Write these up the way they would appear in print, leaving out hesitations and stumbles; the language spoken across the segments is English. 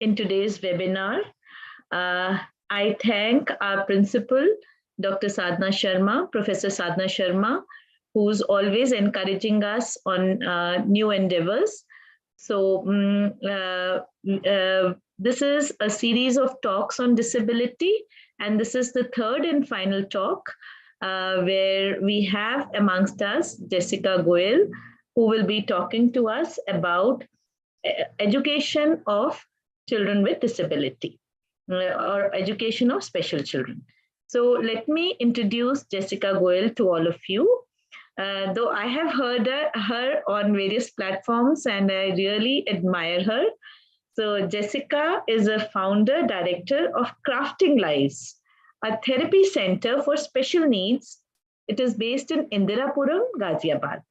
in today's webinar. I thank our principal, Dr. Sadhna Sharma, Professor Sadhna Sharma, who's always encouraging us on new endeavors. So this is a series of talks on disability, and this is the third and final talk where we have amongst us Jessica Goel, who will be talking to us about education of children with disability or education of special children. So let me introduce Jessica Goel to all of you. Though I have heard her on various platforms and I really admire her. So Jessica is a founder director of Crafting Lives, a therapy center for special needs. It is based in Indirapuram, Ghaziabad.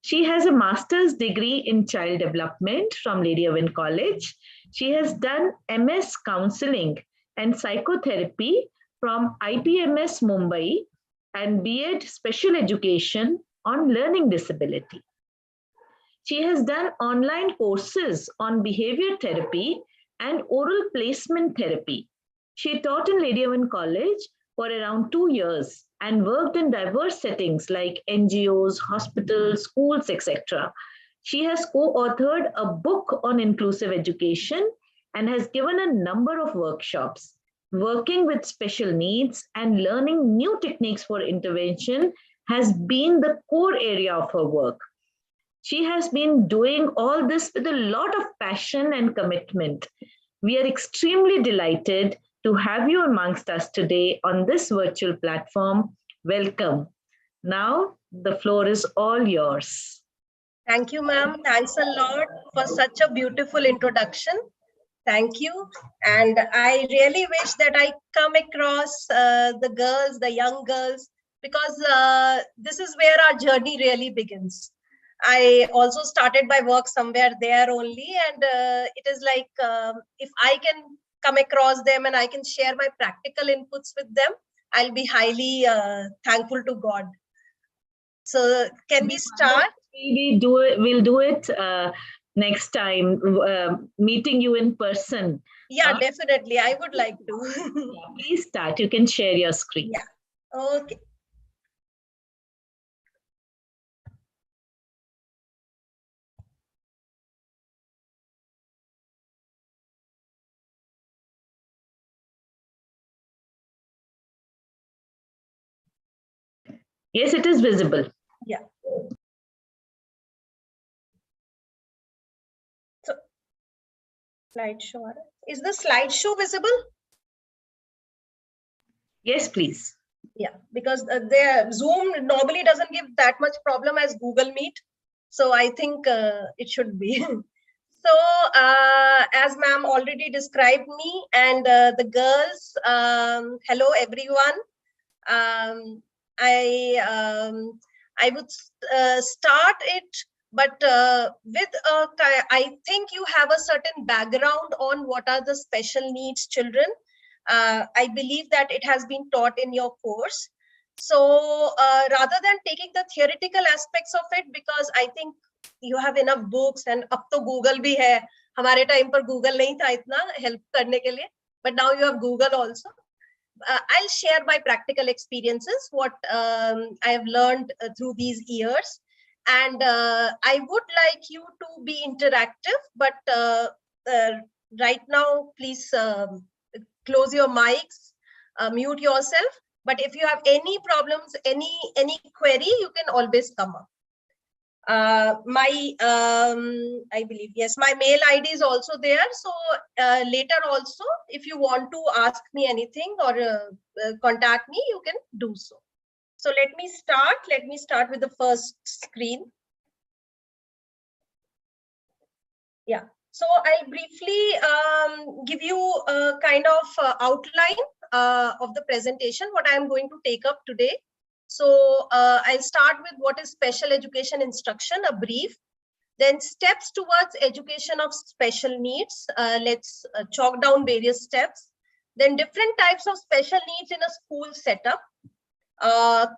She has a master's degree in child development from Lady Irwin College. She has done MS counseling and psychotherapy from IPMS Mumbai and B.Ed special education on learning disability. She has done online courses on behavior therapy and oral placement therapy. She taught in Lady Irwin College for around 2 years and worked in diverse settings like NGOs, hospitals, schools, etc. She has co-authored a book on inclusive education and has given a number of workshops. Working with special needs and learning new techniques for intervention has been the core area of her work. She has been doing all this with a lot of passion and commitment. We are extremely delighted to have you amongst us today on this virtual platform. Welcome. Now, the floor is all yours. Thank you, ma'am. Thanks a lot for such a beautiful introduction. Thank you. And I really wish that I come across the girls, the young girls, because this is where our journey really begins. I also started my work somewhere there only, and it is like if I can come across them and I can share my practical inputs with them, I'll be highly thankful to God. So can we start? We'll do it next time, meeting you in person. Yeah, definitely. I would like to. Yeah, please start. You can share your screen. Yeah. Okay. Yes, it is visible. Yeah. So, slideshow. Is the slideshow visible? Yes, please. Yeah, because their Zoom normally doesn't give that much problem as Google Meet. So I think it should be. So as ma'am already described me and the girls, hello everyone. I would start it, but I think you have a certain background on what are the special needs children. I believe that it has been taught in your course. So rather than taking the theoretical aspects of it, because I think you have enough books and अब तो Google भी है. हमारे time पर Google नहीं था इतना help करने के लिए, but now you have Google also. I'll share my practical experiences, what I have learned through these years. And I would like you to be interactive, but right now, please close your mics, mute yourself. But if you have any problems, any query, you can always come up. I believe, yes, my mail ID is also there. So later also, if you want to ask me anything or contact me, you can do so. So let me start with the first screen. Yeah, so I'll briefly give you a kind of outline of the presentation, what I'm going to take up today. So I'll start with what is special education instruction, a brief, then steps towards education of special needs. Let's chalk down various steps. Then different types of special needs in a school setup.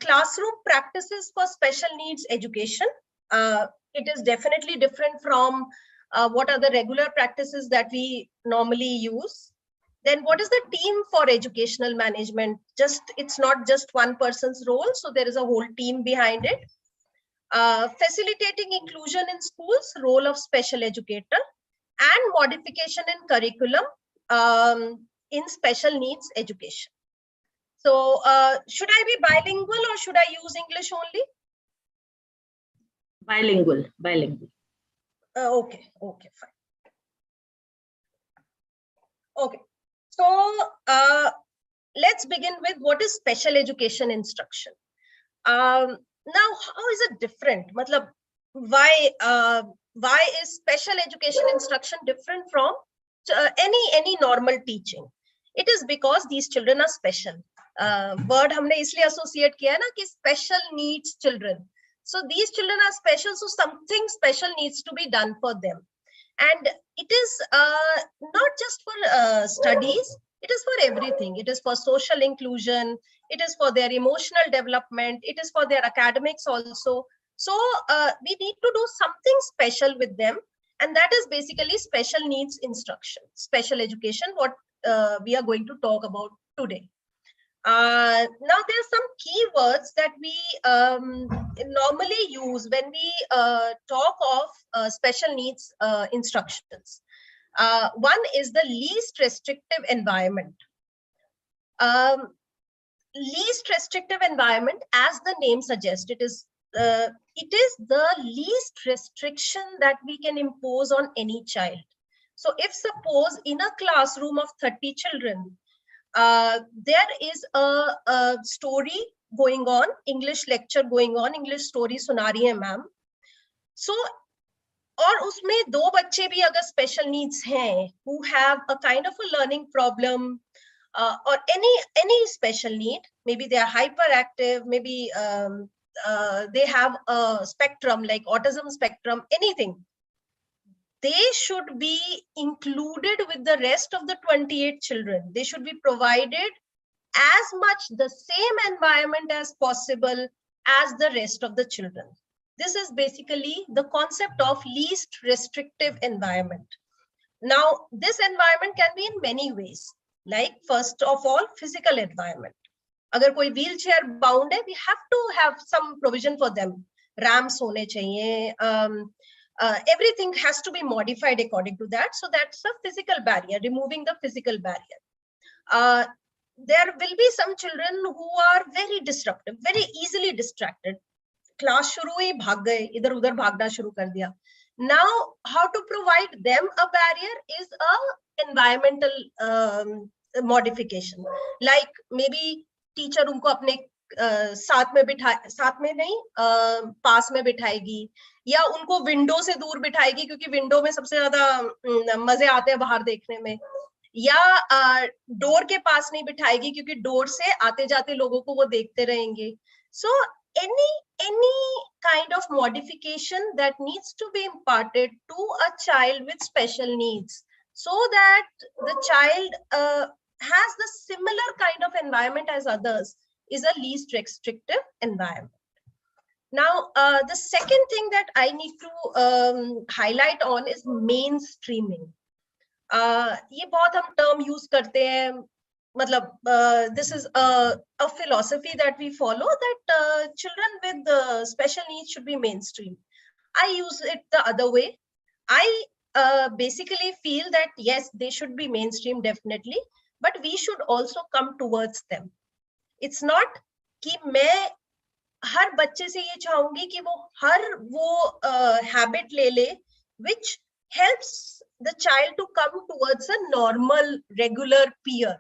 Classroom practices for special needs education. It is definitely different from what are the regular practices that we normally use. Then what is the team for educational management? It's not just one person's role, so there is a whole team behind it. Facilitating inclusion in schools, role of special educator, and modification in curriculum in special needs education. So should I be bilingual or should I use English only? Bilingual. Okay, fine. Okay, so let's begin with what is special education instruction. Now, how is it different? Matlab, why is special education instruction different from any normal teaching? It is because these children are special. Word हमने इसलिए associate किया है ना कि special needs children. So these children are special, so something special needs to be done for them. And it is not just for studies, it is for everything. It is for social inclusion, it is for their emotional development, it is for their academics also. So we need to do something special with them, and that is basically special needs instruction, special education, what we are going to talk about today. Now there are some keywords that we normally use when we talk of special needs instructions. One is the least restrictive environment. Least restrictive environment, as the name suggests, it is the least restriction that we can impose on any child. So if suppose in a classroom of 30 children, there is a story going on, English lecture going on, English story सुना रही है ma'am. So और उसमें 2 बच्चे भी अगर special needs हैं, who have a kind of a learning problem or any special need, maybe they are hyperactive, maybe they have a spectrum like autism spectrum, anything, they should be included with the rest of the 28 children. They should be provided as much the same environment as possible as the rest of the children. This is basically the concept of least restrictive environment. Now, this environment can be in many ways. Like, first of all, physical environment. अगर कोई wheelchair bound है, we have to have some provision for them. Ramps होने चाहिए. Everything has to be modified according to that. So that's a physical barrier, removing the physical barrier. There will be some children who are very disruptive, very easily distracted. Class shuru hi bhag gaye, idhar udhar bhagna shuru kar diya. Now, how to provide them a barrier is a environmental modification. Like maybe teacher उनको अपने साथ में नहीं पास में बिठाएगी, या उनको window से दूर बिठाएगी क्योंकि विंडो में सबसे ज्यादा मजे आते हैं बाहर देखने में, या डोर के पास नहीं बिठाएगी क्योंकि डोर से आते जाते लोगों को वो देखते रहेंगे. So any kind of modification that needs to be imparted to a child with special needs, so that the child has the similar kind of environment as others, is a least restrictive environment. Now, the second thing that I need to highlight on is mainstreaming. ये बहुत हम term use करते हैं, मतलब this is a philosophy that we follow, that children with special needs should be mainstream. I use it the other way. I basically feel that yes, they should be mainstream definitely, but we should also come towards them. It's not कि मैं हर बच्चे से ये चाहूंगी कि वो हर वो habit ले ले which helps the child to come towards a normal regular peer.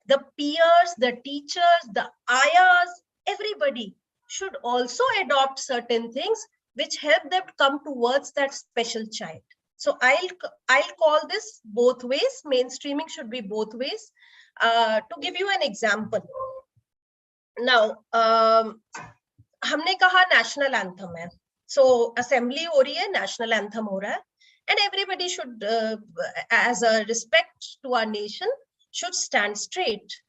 The peers, the teachers, the ayahs, everybody should also adopt certain things which help them come towards that special child. So I'll call this both ways. Mainstreaming should be both ways. To give you an example, now हमने कहा national anthem है, so assembly हो रही है, national anthem हो रहा है, and everybody should, as a respect to our nation, should stand straight.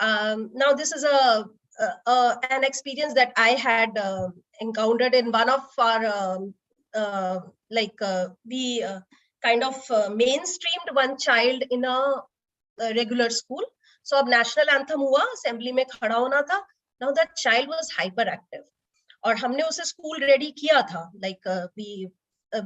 Now this is an experience that I had encountered in one of our kind of mainstreamed one child in a regular school. So अब national anthem हुआ, assembly में खड़ा होना था. Now that child was hyperactive. और हमने उसे school ready किया था. Like we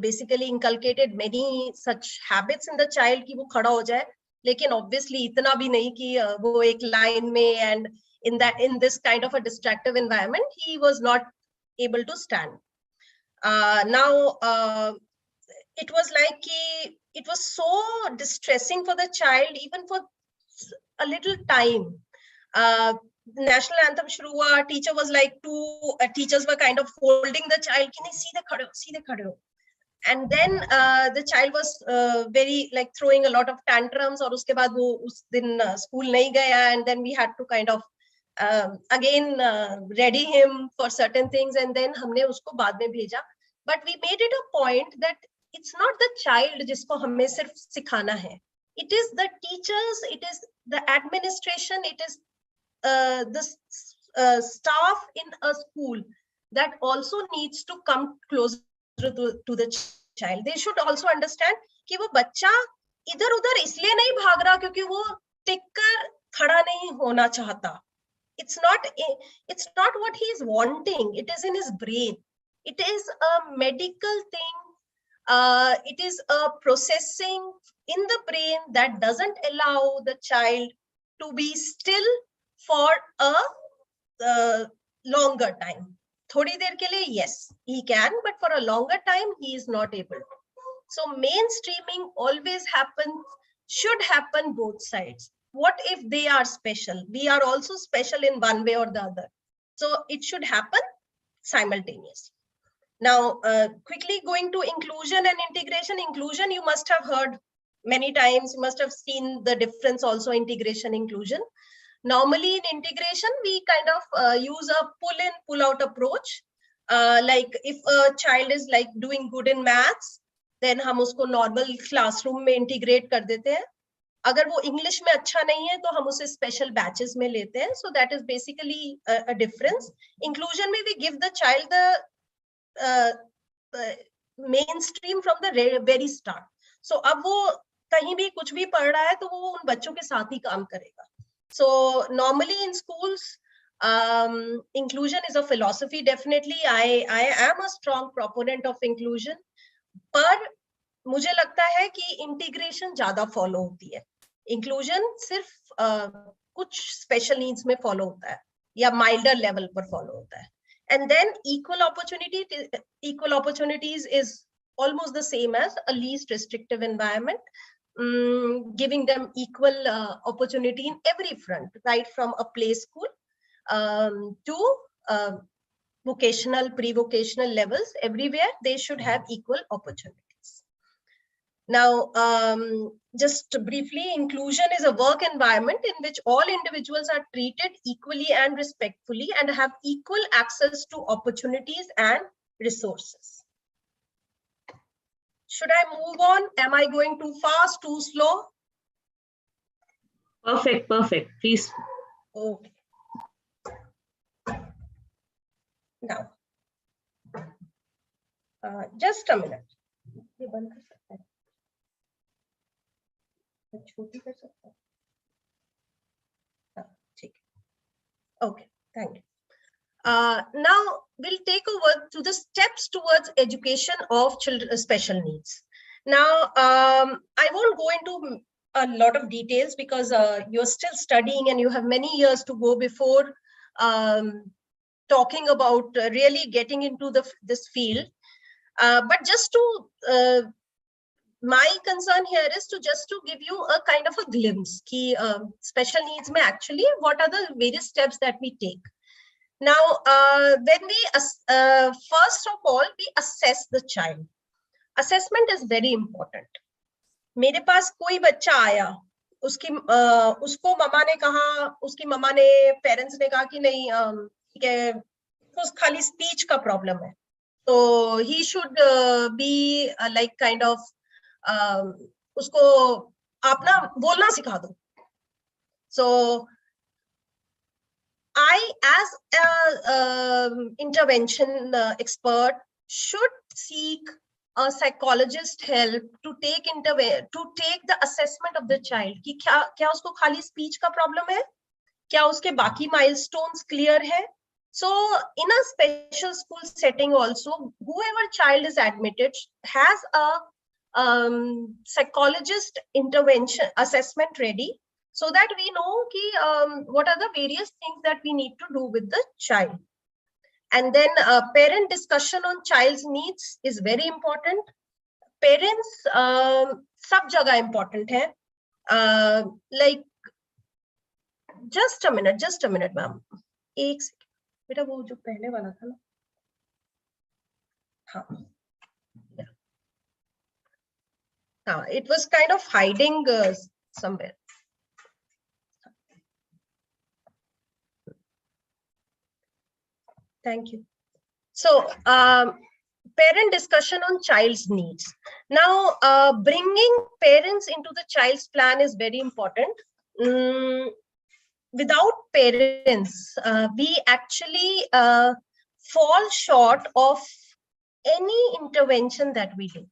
basically inculcated many such habits in the child कि वो खड़ा हो जाए. लेकिन obviously इतना भी नहीं कि वो एक line में, and in this kind of a distractive environment, he was not able to stand. Now it was like it was so distressing for the child, even for a little time. National anthem shuru hua, teacher was like teachers were kind of holding the child ki nahi seedhe khade ho. And then the child was very like throwing a lot of tantrums, aur uske baad wo us din school nahi gaya, and then we had to kind of again ready him for certain things, and then हमने उसको बाद में भेजा. But we made it a point that it's not the child जिसको हमें सिर्फ सिखाना है. It is the teachers, it is the administration, it is the staff in a school that also needs to come closer to the child. They should also understand कि वो बच्चा इधर उधर इसलिए नहीं भाग रहा क्योंकि वो टिक कर खड़ा नहीं होना चाहता. It's not what he is wanting. It is in his brain. It is a medical thing. It is a processing in the brain that doesn't allow the child to be still for a longer time. Thodi der ke liye, yes, he can, but for a longer time, he is not able to. So mainstreaming always should happen both sides. What if they are special? We are also special in one way or the other. So it should happen simultaneously. Now, quickly going to inclusion and integration. Inclusion, you must have heard many times. You must have seen the difference also, integration, inclusion. Normally in integration, we kind of use a pull-in, pull-out approach. Like if a child is like doing good in maths, then हम उसको normal classroom में integrate कर देते हैं. अगर वो English में अच्छा नहीं है तो हम उसे special batches में लेते हैं. So that is basically a difference. Inclusion में we give the child the mainstream from the very start. So अब वो कहीं भी कुछ भी पढ़ रहा है तो वो उन बच्चों के साथ ही काम करेगा. So normally in schools, inclusion is a philosophy. Definitely, I am a strong proponent of inclusion. पर मुझे लगता है कि integration ज़्यादा follow होती है. Inclusion सिर्फ कुछ special needs में follow होता है या milder level पर follow होता है. And then equal opportunities is almost the same as a least restrictive environment. Giving them equal opportunity in every front, right from a play school to vocational, pre-vocational levels. Everywhere they should have equal opportunities. Now, just briefly, inclusion is a work environment in which all individuals are treated equally and respectfully and have equal access to opportunities and resources. Should I move on? Am I going too fast, too slow? Perfect, perfect. Please. Okay. Now, just a minute. Okay, thank you. Now we'll take over to the steps towards education of children special needs. Now, I won't go into a lot of details because you're still studying and you have many years to go before talking about really getting into this field. But just to, my concern here is to give you a kind of a glimpse ki, special needs mein actually what are the various steps that we take. Now, when we, first of all, we assess the child. Assessment is very important. मेरे पास कोई बच्चा आया, उसको मम्मा ने कहा, उसकी मम्मा ने, parents ने कहा कि नहीं, ठीक है, उसको खाली स्पीच का प्रॉब्लम है, तो he should be like kind of उसको आप ना बोलना सिखा दो. So I, as a intervention expert, should seek a psychologist help to take the assessment of the child कि क्या उसको खाली speech का problem है, क्या उसके बाकी milestones clear है. So in a special school setting also, whoever child is admitted has a psychologist intervention assessment ready, so that we know what are the various things that we need to do with the child. And then parent discussion on child's needs is very important. Parents सब जगह important है. Like just a minute ma'am, एक second. बेटा वो जो पहले वाला था ना, हाँ, it was kind of hiding somewhere. Thank you. So parent discussion on child's needs. Now bringing parents into the child's plan is very important. Without parents, we actually fall short of any intervention that we do.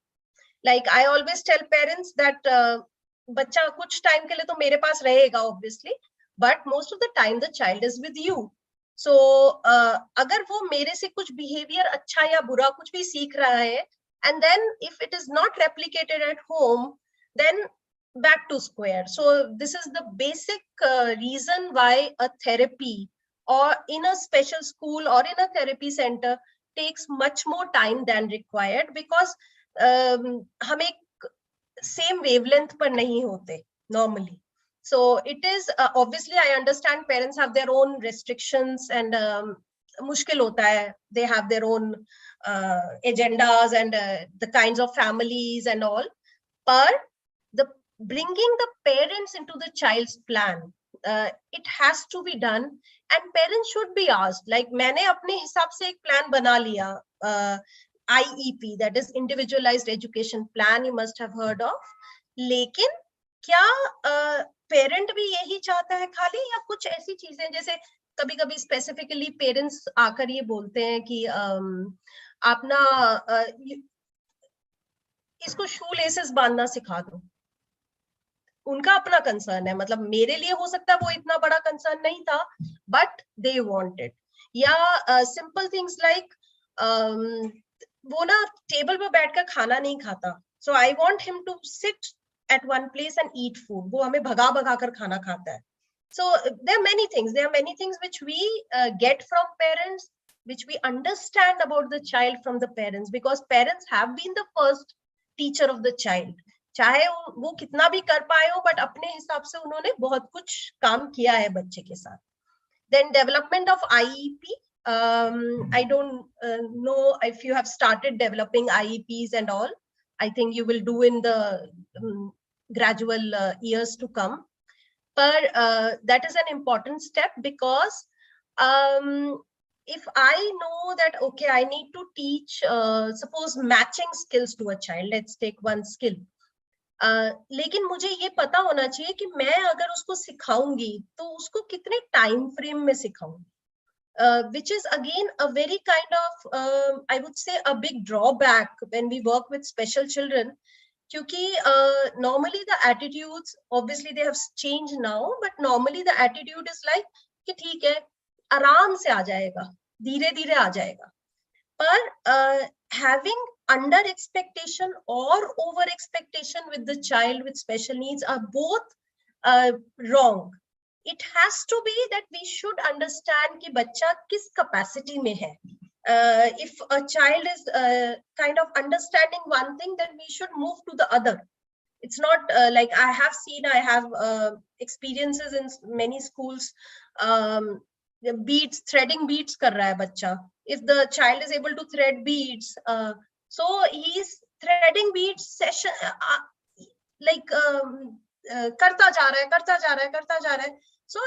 Like I always tell parents that बच्चा कुछ time के लिए तो मेरे पास रहेगा obviously, but most of the time the child is with you. So अगर वो मेरे से कुछ behavior अच्छा या बुरा कुछ भी सीख रहा है, and then if it is not replicated at home, then back to square. So this is the basic reason why a therapy or in a special school or in a therapy center takes much more time than required, because हम एक same wavelength पर नहीं होते normally. So it is obviously I understand parents have their own restrictions and मुश्किल होता है. They have their own agendas and the kinds of families and all. But bringing the parents into the child's plan, it has to be done, and parents should be asked. Like मैंने अपने हिसाब से एक plan बना लिया, IEP, that is Individualized Education Plan, you must have heard of. लेकिन क्या parent भी यही चाहता है खाली, या कुछ ऐसी चीजें जैसे कभी कभी specifically parents आकर ये बोलते हैं कि आप ना इसको shoe laces बांधना सिखा दो. उनका अपना कंसर्न है, मतलब मेरे लिए हो सकता है वो इतना बड़ा कंसर्न नहीं था, बट दे वांटेड. या सिंपल थिंग्स लाइक वो ना टेबल पर बैठकर खाना नहीं खाता, so I want him to sit at one place and eat food. वो हमें भगा भगा कर खाना खाता है. So there are many things which we get from parents, which we understand about the child from the parents, because parents have been the first teacher of the child. चाहे वो कितना भी कर पाए हो, बट अपने हिसाब से उन्होंने बहुत कुछ काम किया है बच्चे के साथ. Then development of IEP. I don't know if you have started developing IEPs and all. I think you will do in the gradual years to come. But that is an important step, because if I know that, okay, I need to teach, suppose matching skills to a child, let's take one skill. लेकिन मुझे ये पता होना चाहिए कि मैं अगर उसको सिखाऊंगी तो उसको कितने टाइम फ्रेम में सिखाऊंगी, which is again a very kind of I would say a big drawback when we work with special children, क्योंकि normally the attitudes, obviously they have changed now, but normally the attitude is like कि ठीक है आराम से आ जाएगा, धीरे धीरे आ जाएगा. पर having under expectation or over expectation with the child with special needs are both wrong. It has to be that we should understand कि बच्चा किस capacity में है. If a child is kind of understanding one thing, then we should move to the other. It's not like I have experiences in many schools. Threading beads कर रहा है बच्चा. If the child is able to thread beads, so he is threading beads session like करता जा रहा है. So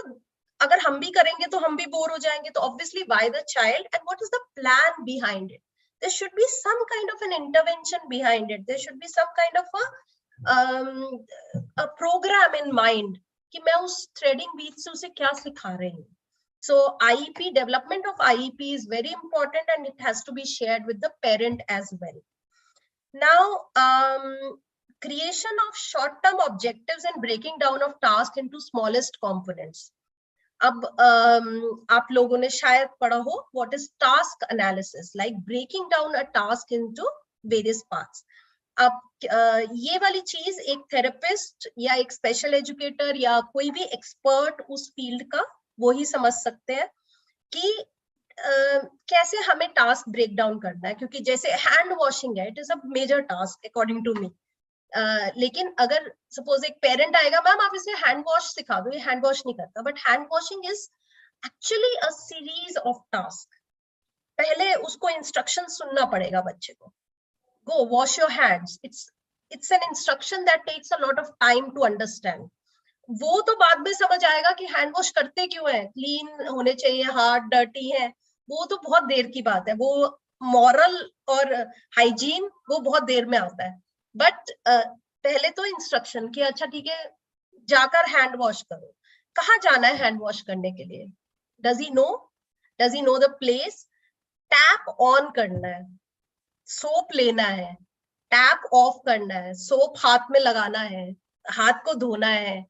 अगर हम भी करेंगे तो हम भी बोर हो जाएंगे. तो obviously why the child, and what is the plan behind it? There should be some kind of an intervention behind it. There should be some kind of a program in mind कि मैं उस threading beads से उसे क्या सिखा रही हूँ. So IEP, development of IEP is very important, and it has to be shared with the parent as well. Now, creation of short-term objectives and breaking down of task into smallest components. अब आप लोगों ने शायद पढ़ा हो what is task analysis, like breaking down a task into various parts. अब ये वाली चीज एक थेरेपिस्ट या एक स्पेशल एजुकेटर या कोई भी एक्सपर्ट उस फील्ड का वो ही समझ सकते हैं कि कैसे हमें टास्क ब्रेक डाउन करना है, क्योंकि जैसे हैंड वॉशिंग है, it is a major task according to me. लेकिन अगर सपोज एक पेरेंट आएगा, मैम आप इसे हैंड वॉश सिखा दो, ये हैंड वॉश नहीं करता, but hand washing is actually a series of task. पहले उसको इंस्ट्रक्शन सुनना पड़ेगा बच्चे को, go wash your hands. It's an instruction that takes a lot of time to understand. वो तो बाद में समझ आएगा कि हैंड वॉश करते क्यों है, क्लीन होने चाहिए, हाथ डर्टी है, वो तो बहुत देर की बात है. वो मॉरल और हाइजीन वो बहुत देर में आता है. बट पहले तो इंस्ट्रक्शन कि अच्छा ठीक है जाकर हैंड वॉश करो. कहाँ जाना है हैंड वॉश करने के लिए? Does he know the place? Tap on करना है, सोप लेना है, टैप ऑफ करना है, सोप हाथ में लगाना है, हाथ को धोना है,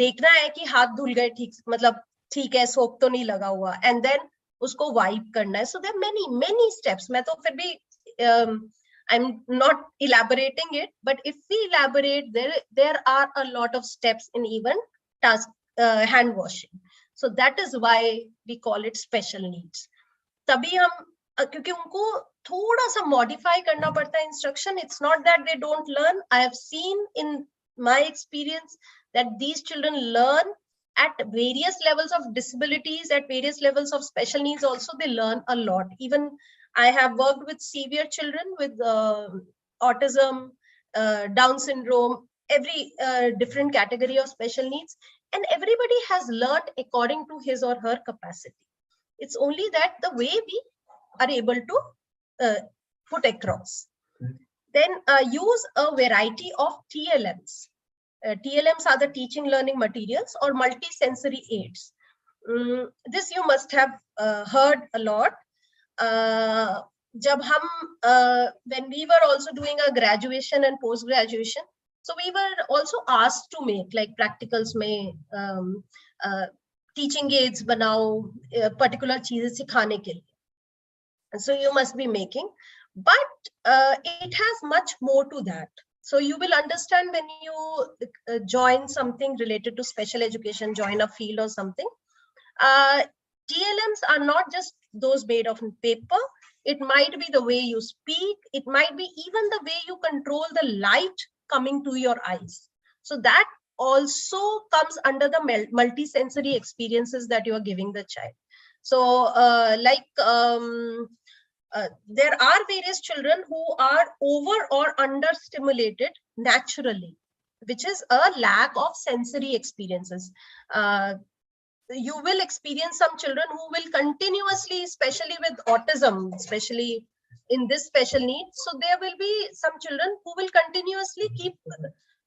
देखना है कि हाथ धुल गए, ठीक मतलब ठीक है, सोप तो नहीं लगा हुआ, एंड देन उसको वाइप करना है. So there many steps. मैं तो फिर भी I'm not elaborating it, but if we elaborate, there are a lot of steps in even task hand washing. So that is why we call it special needs. तभी हम क्योंकि उनको थोड़ा सा मॉडिफाई करना पड़ता है instruction. It's not that they don't learn. I have seen in my experience that these children learn at various levels of disabilities, at various levels of special needs also. They learn a lot. Even I have worked with severe children with autism, Down syndrome, every different category of special needs, and everybody has learned according to his or her capacity. It's only that the way we are able to put across. Then use a variety of TLMs. TLMs are the teaching learning materials or multi-sensory aids. This you must have heard a lot. Jab hum, when we were also doing a graduation and post-graduation, so we were also asked to make like practicals mein teaching aids banao, particular cheezein sikhane ke liye. So you must be making, but it has much more to that. So you will understand when you join something related to special education, join a field or something. TLMs are not just those made of paper. It might be the way you speak. It might be even the way you control the light coming to your eyes. So that also comes under the multisensory experiences that you are giving the child. So there are various children who are over or under stimulated naturally, which is a lack of sensory experiences. You will experience some children who will continuously, especially with autism, especially in this special needs. So there will be some children who will continuously keep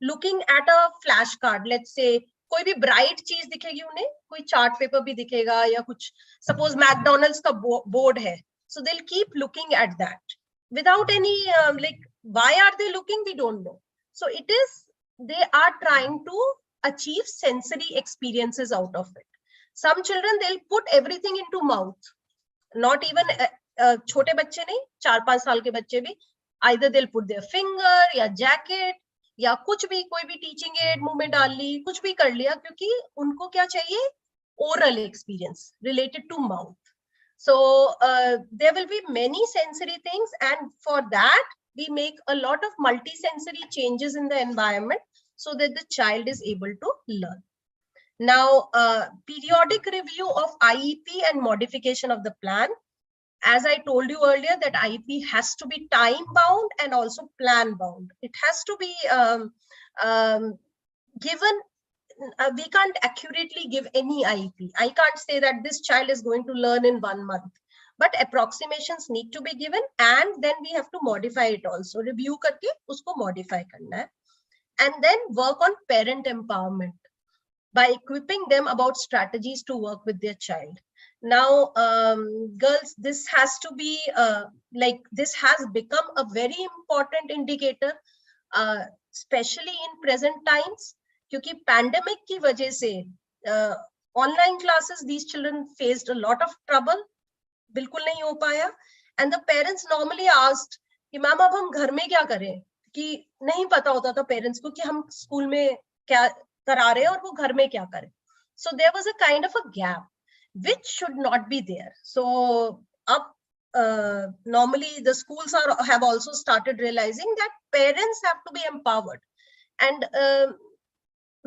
looking at a flashcard. Let's say कोई भी bright चीज दिखेगी उन्हें, कोई chart paper भी दिखेगा या कुछ, suppose McDonald's का board है. So they'll keep looking at that without any like, why are they looking? We don't know. So it is, they are trying to achieve sensory experiences out of it. Some children, they'll put everything into mouth. Not even छोटे बच्चे नहीं, 4-5 साल के बच्चे भी, either they'll put their finger या jacket या कुछ भी, कोई भी teaching aid मुंह में डाल ली, कुछ भी कर लिया, क्योंकि उनको क्या चाहिए? Oral experience related to mouth. So there will be many sensory things, and for that we make a lot of multisensory changes in the environment so that the child is able to learn. Now, periodic review of IEP and modification of the plan. As I told you earlier, that IEP has to be time bound and also plan bound. It has to be given. We can't accurately give any IEP. I can't say that this child is going to learn in 1 month, but approximations need to be given, and then we have to modify it also. Review करके उसको modify करना है, and then work on parent empowerment. by equipping them about strategies to work with their child. Now, girls, this has to be this has become a very important indicator, especially in present times, क्योंकि pandemic की वजह से online classes, these children faced a lot of trouble, बिल्कुल नहीं हो पाया, and the parents normally asked कि ma'am अब हम घर में क्या करें, कि नहीं पता होता था पेरेंट्स को कि हम स्कूल में क्या करा रहे हैं और वो घर में क्या करें. So there was a kind of a gap which should not be there. So normally the schools have also started realizing that parents have to be empowered. And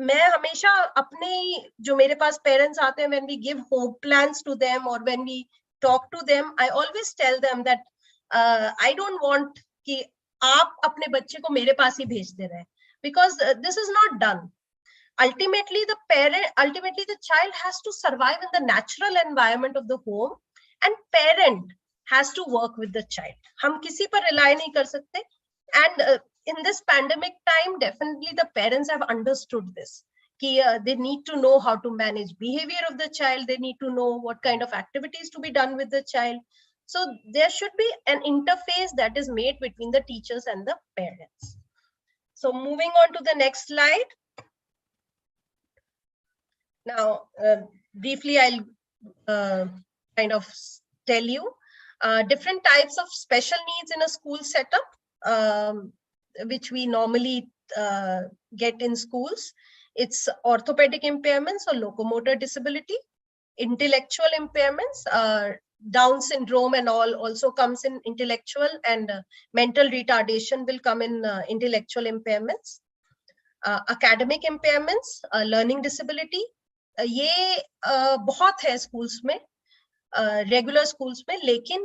मैं हमेशा अपने जो मेरे पास parents आते हैं, when we give hope plans to them or when we talk to them, I always tell them that I don't want कि आप अपने बच्चे को मेरे पास ही भेजते रहे, because this is not done. Ultimately the child has to survive in the natural environment of the home, and parent has to work with the child. हम किसी पर rely नहीं कर सकते. And in this pandemic time, definitely the parents have understood this. They need to know how to manage behavior of the child. They need to know what kind of activities to be done with the child. So there should be an interface that is made between the teachers and the parents. So moving on to the next slide. Now, briefly, I'll kind of tell you different types of special needs in a school setup, which we normally get in schools. It's orthopedic impairments or locomotor disability, intellectual impairments, Down syndrome and all also comes in intellectual, and mental retardation will come in intellectual impairments. Academic impairments, learning disability, ये बहुत है schools में, regular schools में, लेकिन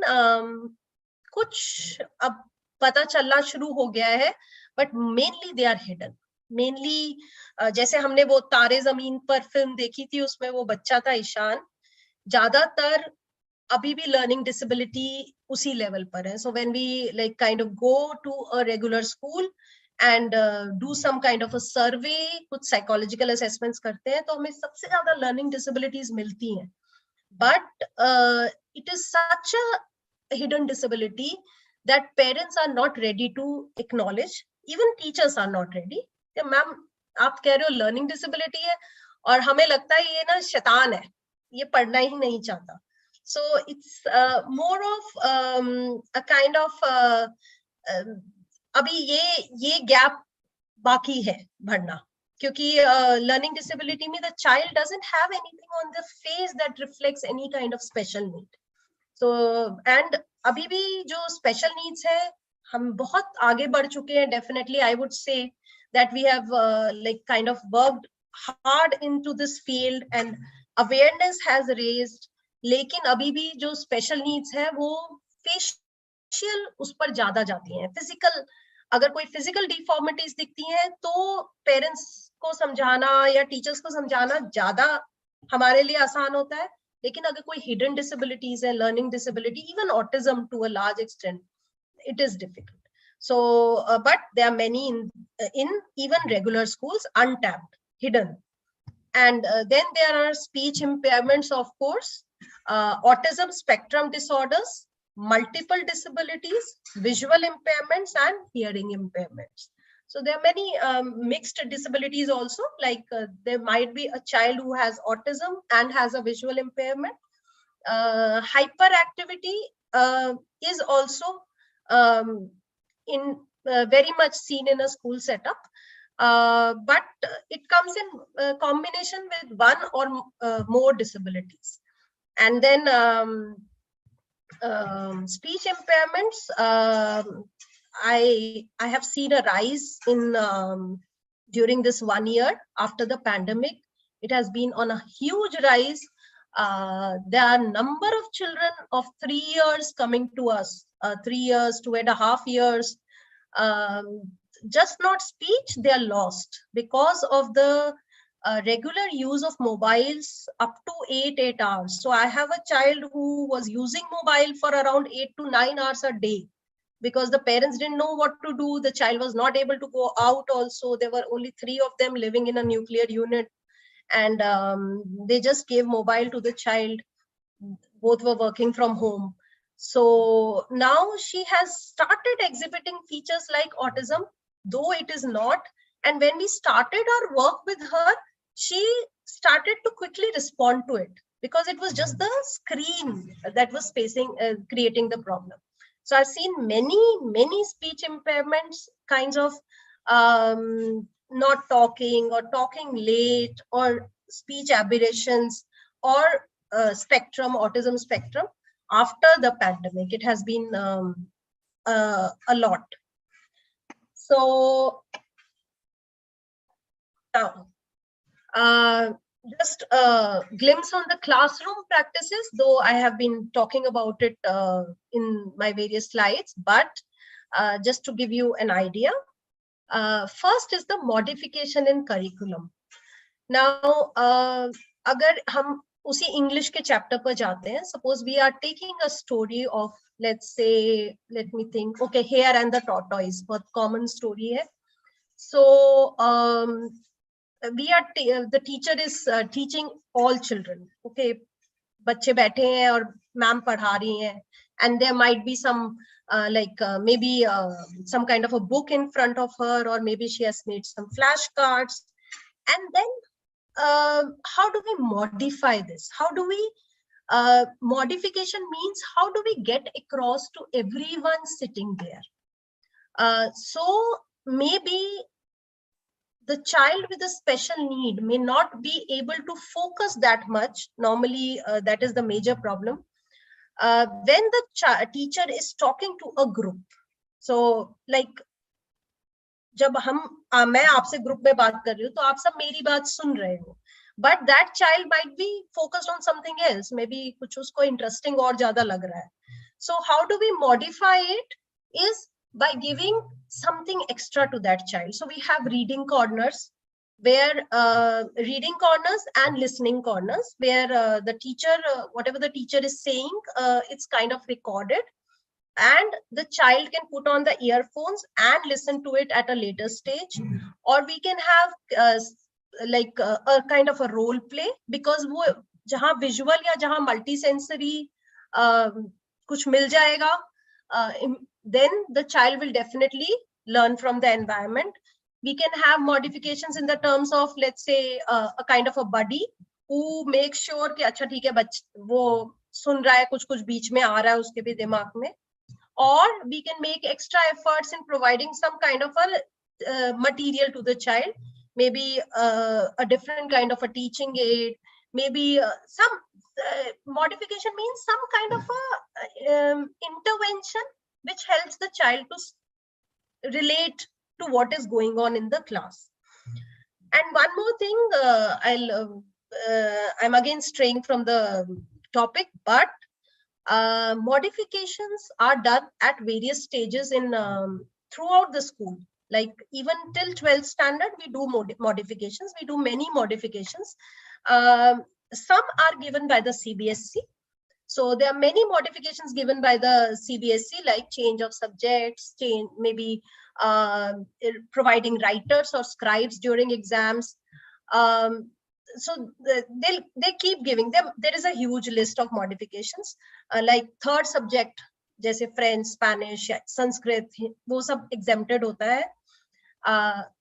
कुछ अब पता चलना शुरू हो गया है, but mainly they are hidden. Mainly जैसे हमने वो तारे जमीन पर फिल्म देखी थी, उसमें वो बच्चा था ईशान, ज्यादातर अभी भी learning disability उसी level पर है. So when we like kind of go to a regular school and do some kind of a survey, कुछ psychological assessments करते हैं, तो हमें सबसे ज्यादा learning disabilities मिलती हैं. But it is such a hidden disability that parents are not ready to acknowledge. Even teachers are not ready. Ma'am आप कह रहे हो learning disability है और हमें लगता है ये ना शैतान है, ये पढ़ना ही नहीं चाहता. So it's more of a kind of अभी ये gap बाकी है भरना, क्योंकि learning disability में the child doesn't have anything on the face that reflects any kind of special need. So and अभी भी जो special needs है, हम बहुत आगे बढ़ चुके हैं. Definitely I would say that we have like kind of worked hard into this field and awareness has raised. लेकिन अभी भी जो special needs है वो facial उस पर ज्यादा जाती हैं. Physical, अगर कोई physical deformities दिखती हैं तो parents को समझाना या teachers को समझाना ज्यादा हमारे लिए आसान होता है. लेकिन अगर कोई hidden disabilities है, learning disability, even autism to a large extent, it is difficult. So, but there are many in even regular schools, untapped, hidden. And then there are speech impairments, of course, autism spectrum disorders, multiple disabilities, visual impairments, and hearing impairments. So there are many mixed disabilities also, like there might be a child who has autism and has a visual impairment. Hyperactivity is also very much seen in a school setup, but it comes in combination with one or more disabilities. And then speech impairments, I have seen a rise in during this 1 year after the pandemic. It has been on a huge rise. There are a number of children of 3 years coming to us, 3 years, 2.5 years. Just not speech, they are lost because of the regular use of mobiles up to 8 hours. So I have a child who was using mobile for around 8 to 9 hours a day because the parents didn't know what to do. The child was not able to go out also. There were only 3 of them living in a nuclear unit. and they just gave mobile to the child. Both were working from home. So now she has started exhibiting features like autism, though it is not. And when we started our work with her, she started to quickly respond to it, because it was just the screen that was creating the problem. So I've seen many speech impairments, kinds of not talking or talking late, or speech aberrations, or autism spectrum. After the pandemic, it has been a lot. So now, just a glimpse on the classroom practices, though I have been talking about it in my various slides, but just to give you an idea, first is the modification in curriculum. Now, अगर हम उसी English के chapter पर जाते हैं, suppose we are taking a story of, let's say, let me think, okay, Hare and the Tortoise, बहुत common story है. So the teacher is teaching all children. Okay, बच्चे बैठे हैं और मैम पढ़ा रही हैं, and there might be some maybe some kind of a book in front of her, or maybe she has made some flashcards. And then how do we modify this? How do we modification means how do we get across to everyone sitting there? So maybe the child with a special need may not be able to focus that much. Normally, that is the major problem. When the teacher is talking to a group, so like जब मैं आपसे group में बात कर रही हूँ तो आप सब मेरी बात सुन रहे हो, but that child might be focused on something else, maybe कुछ उसको interesting और ज्यादा लग रहा है. So how do we modify it is by giving something extra to that child. So we have reading corners, where reading corners and listening corners, where the teacher, whatever the teacher is saying, it's kind of recorded, and the child can put on the earphones and listen to it at a later stage. Or we can have a kind of a role play, because वो जहाँ visual या जहाँ multisensory कुछ मिल जाएगा, then the child will definitely learn from the environment. We can have modifications in the terms of, let's say, a kind of a buddy who makes sure कि अच्छा ठीक है वो सुन रहा है, कुछ बीच में आ रहा है उसके भी दिमाग में. Or we can make extra efforts in providing some kind of a material to the child, maybe a different kind of a teaching aid, maybe some modification means some kind of a intervention which helps the child to relate to what is going on in the class. And one more thing, I'm again straying from the topic, but modifications are done at various stages in throughout the school. Like even till 12th standard, we do modifications. We do many modifications. Some are given by the CBSE. So there are many modifications given by the CBSE, like change of subjects, maybe providing writers or scribes during exams. So they keep giving them. There is a huge list of modifications, like third subject, जैसे French, Spanish, Sanskrit, वो सब exempted होता है.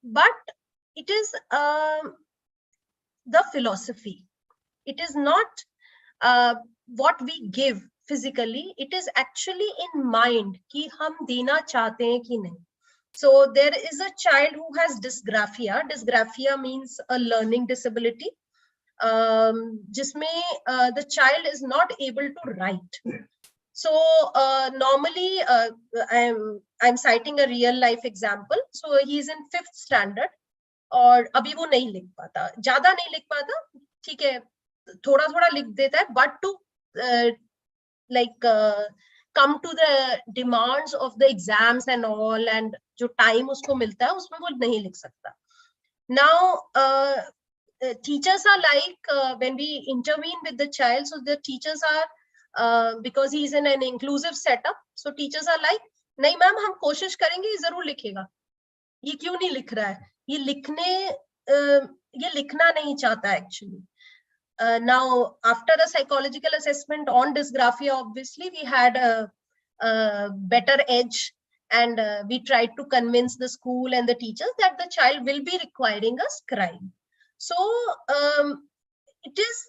But it is the philosophy. It is not what we give physically. It is actually in mind कि हम देना चाहते हैं कि नहीं. So there is a child who has dysgraphia. Dysgraphia means a learning disability, जिसमें the child is not able to write. So normally I'm citing a real life example. So he is in 5th standard और अभी वो नहीं लिख पाता, ज्यादा नहीं लिख पाता, ठीक है, थोड़ा थोड़ा लिख देता है, but to come to the demands of the exams and all, and जो time उसको मिलता है उसमें वो नहीं लिख सकता. Now teachers are like, when we intervene with the child, so the teachers are because he is in an inclusive setup, so teachers are like, नहीं मैम हम कोशिश करेंगे, ये जरूर लिखेगा, ये क्यों नहीं लिख रहा है, ये लिखने ये लिखना नहीं चाहता actually. Now, after a psychological assessment on dysgraphia, obviously we had a better edge, and we tried to convince the school and the teachers that the child will be requiring a scribe. So it is,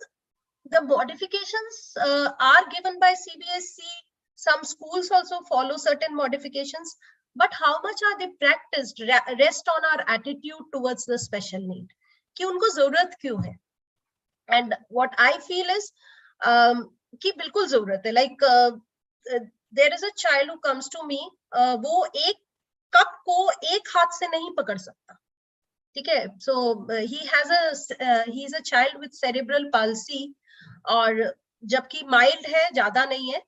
the modifications are given by CBSE. Some schools also follow certain modifications, but how much are they practiced rest on our attitude towards the special need. कि उनको जरूरत क्यों है? And what I feel is कि बिल्कुल जरूरत है. Like there is a child who comes to me, वो एक कप को एक हाथ से नहीं पकड़ सकता, ठीक है? So he is a child with cerebral palsy, और जबकि माइल्ड है, ज्यादा नहीं है.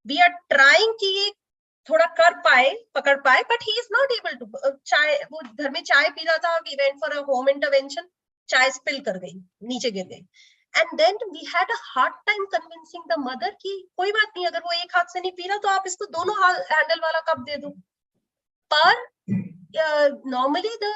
We are trying कि ये थोड़ा कर पाए, पकड़ पाए, but he is not able to. चाय, वो घर में चाय पी रहा था, we went for a home intervention, चाय स्पिल कर गई, नीचे गिर गई. And then we had a hard time convincing the mother कि कोई बात नहीं, अगर वो एक हाथ से नहीं पी रहा तो आप इसको दोनों हैंडल वाला कप दे दो. पर normally the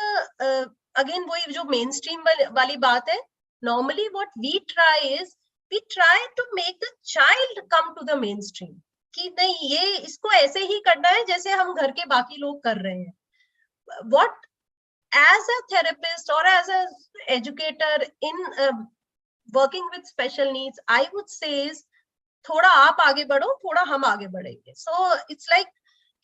again वही जो mainstream वाली बात है, normally what we try is we try to make the child come to the mainstream, कि नहीं ये इसको ऐसे ही करना है जैसे हम घर के बाकी लोग कर रहे हैं. What as a therapist or as a educator in working with special needs, I would say is थोड़ा आप आगे बढ़ो, थोड़ा हम आगे बढ़ेंगे. So it's like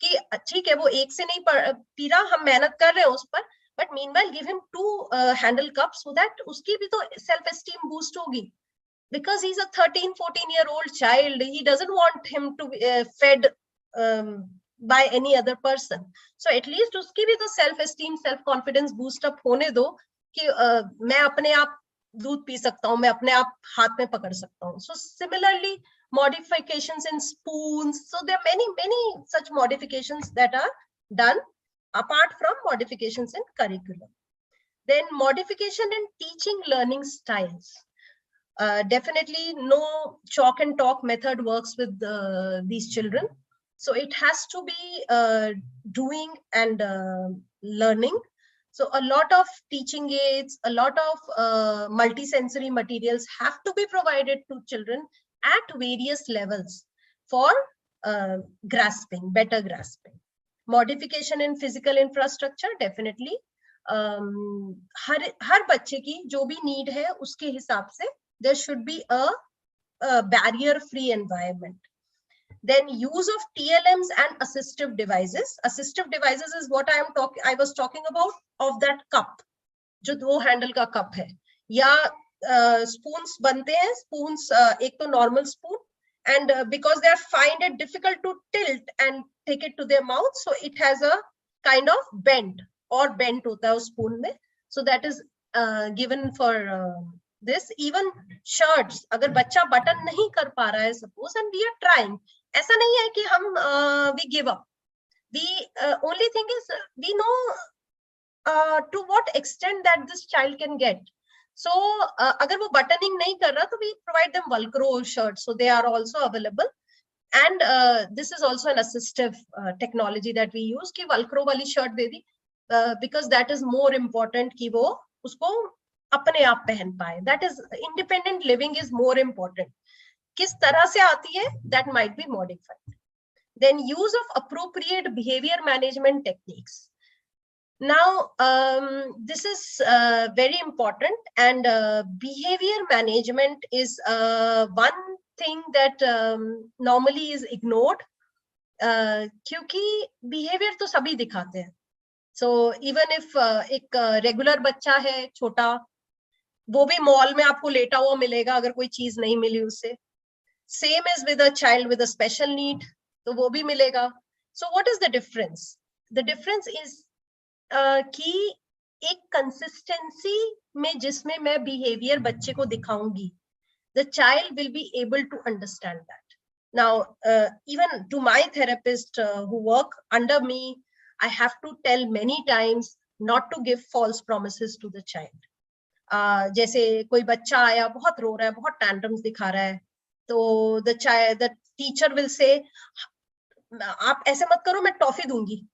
कि ठीक है वो एक से नहीं पी रहा, हम मेहनत कर रहे हैं उस पर, but meanwhile give him 2 handle cups so that उसकी भी तो self esteem boost होगी. Because he's a 13-14-year-old child, he doesn't want him to be fed by any other person. So at least उसकी भी तो self esteem, self confidence boost up होने दो कि मैं अपने आप दूध पी सकता हूँ, मैं अपने आप हाथ में पकड़ सकता हूँ. So similarly, modifications in spoons. So there are many such modifications that are done apart from modifications in curriculum. Then modification in teaching learning styles. Definitely no chalk and talk method works with these children. So it has to be doing and learning. So a lot of teaching aids, a lot of multisensory materials have to be provided to children at various levels for grasping, better grasping. Modification in physical infrastructure, definitely. हर बच्चे की जो भी need है उसके हिसाब से there should be a barrier-free environment. Then use of TLMs and assistive devices. Assistive devices is what I was talking about, of that cup, जो 2 handle का cup है. या spoons बनते हैं, spoons एक तो normal spoon, and because they find it difficult to tilt and take it to their mouth, so it has a kind of bend or bent होता है उस spoon में. So that is given for this. Even shirts, अगर बच्चा button नहीं कर पा रहा है suppose, and we are trying, ऐसा नहीं है कि हम we give up. The only thing is we know to what extent that this child can get. So अगर वो buttoning नहीं कर रहा तो we provide them Velcro shirts, so they are also available. And this is also an assistive technology that we use कि Velcro वाली shirt they the, because that is more important कि वो उसको अपने आप पहन पाए. That is, independent living is more important. किस तरह से आती है, that might be modified. Then use of appropriate behavior management techniques. Now, this is very important, and behavior management is one thing that normally is ignored, क्योंकि behavior तो सभी दिखाते हैं. So even if एक regular बच्चा है छोटा, वो भी मॉल में आपको लेटा हुआ मिलेगा अगर कोई चीज नहीं मिली उसे. Same as with a child with a special need, तो वो भी मिलेगा. So what is the difference? The difference is कि एक consistency में जिसमें मैं behavior बच्चे को दिखाऊंगी, the child will be able to understand that. Now, even to my therapist who work under me, I have to tell many times not to give false promises to the child. जैसे कोई बच्चा आया, बहुत रो रहा है, बहुत tantrums दिखा रहा है, तो the teacher will say, आप ऐसे मत करो, मैं टॉफी दूंगी.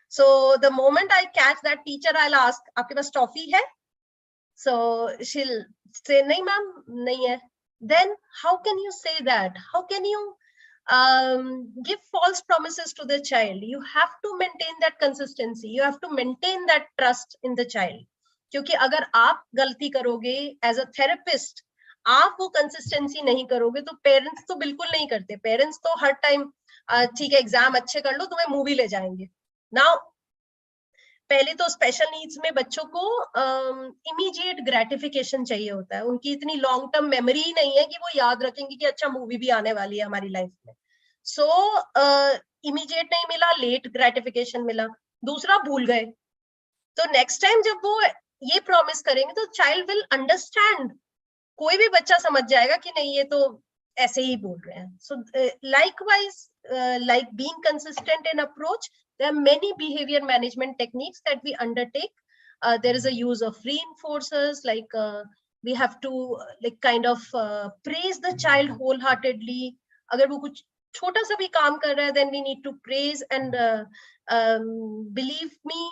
So the moment I catch that teacher, I'll ask, आपके पास टॉफी है? So she'll say, nahi ma'am, nahi hai. Then how can you say that? How can you give false promises to the child? You have to maintain that consistency. You have to maintain that trust in the child. क्योंकि अगर आप गलती करोगे as a therapist, आप वो consistency नहीं करोगे, तो पेरेंट्स तो बिल्कुल नहीं करते. पेरेंट्स तो हर टाइम ठीक है एग्जाम अच्छे कर लो, तुम्हें मूवी ले जाएंगे. नाउ पहले तो स्पेशल नीड्स में बच्चों को इमीडिएट ग्रेटिफिकेशन चाहिए होता है. उनकी इतनी लॉन्ग टर्म मेमोरी ही नहीं है कि वो याद रखेंगे कि अच्छा मूवी भी आने वाली है हमारी लाइफ में. सो इमीडिएट नहीं मिला, लेट ग्रेटिफिकेशन मिला. दूसरा भूल गए, तो नेक्स्ट टाइम जब वो ये प्रॉमिस करेंगे तो चाइल्ड विल अंडरस्टैंड. कोई भी बच्चा समझ जाएगा कि नहीं ये तो ऐसे ही बोल रहे हैं. सो likewise, like being consistent in approach, there are many behavior management techniques that we undertake. There is a use of reinforcers, like we have to like kind of praise the child wholeheartedly. अगर वो कुछ छोटा सा भी काम कर रहा है, then we need to praise. And believe me,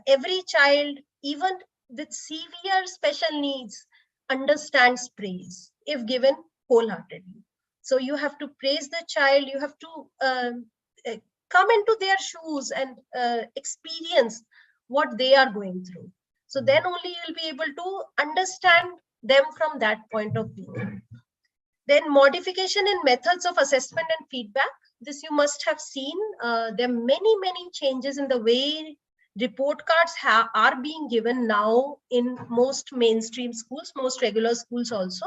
every child, even with severe special needs, understands praise if given wholeheartedly. So you have to praise the child. You have to come into their shoes and experience what they are going through. So then only you'll be able to understand them from that point of view. Then modification in methods of assessment and feedback. This you must have seen. There are many changes in the way report cards are being given now in most mainstream schools, most regular schools also.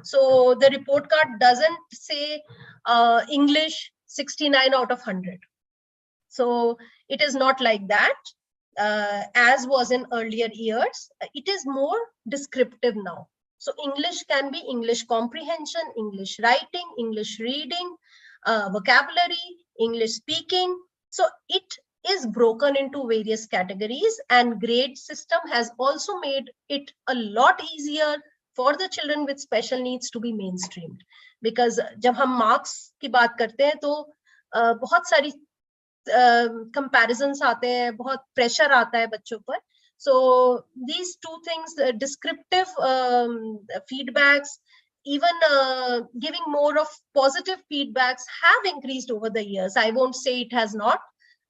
So the report card doesn't say English 69 out of 100. So it is not like that, as was in earlier years. It is more descriptive now. So English can be English comprehension, English writing, English reading, vocabulary, English speaking. So it is broken into various categories, and grade system has also made it a lot easier for the children with special needs to be mainstreamed. Because जब हम marks की बात करते हैं तो बहुत सारी comparisons आते हैं, बहुत pressure आता है बच्चों पर. So these two things, descriptive feedbacks, even giving more of positive feedbacks, have increased over the years. I won't say it has not.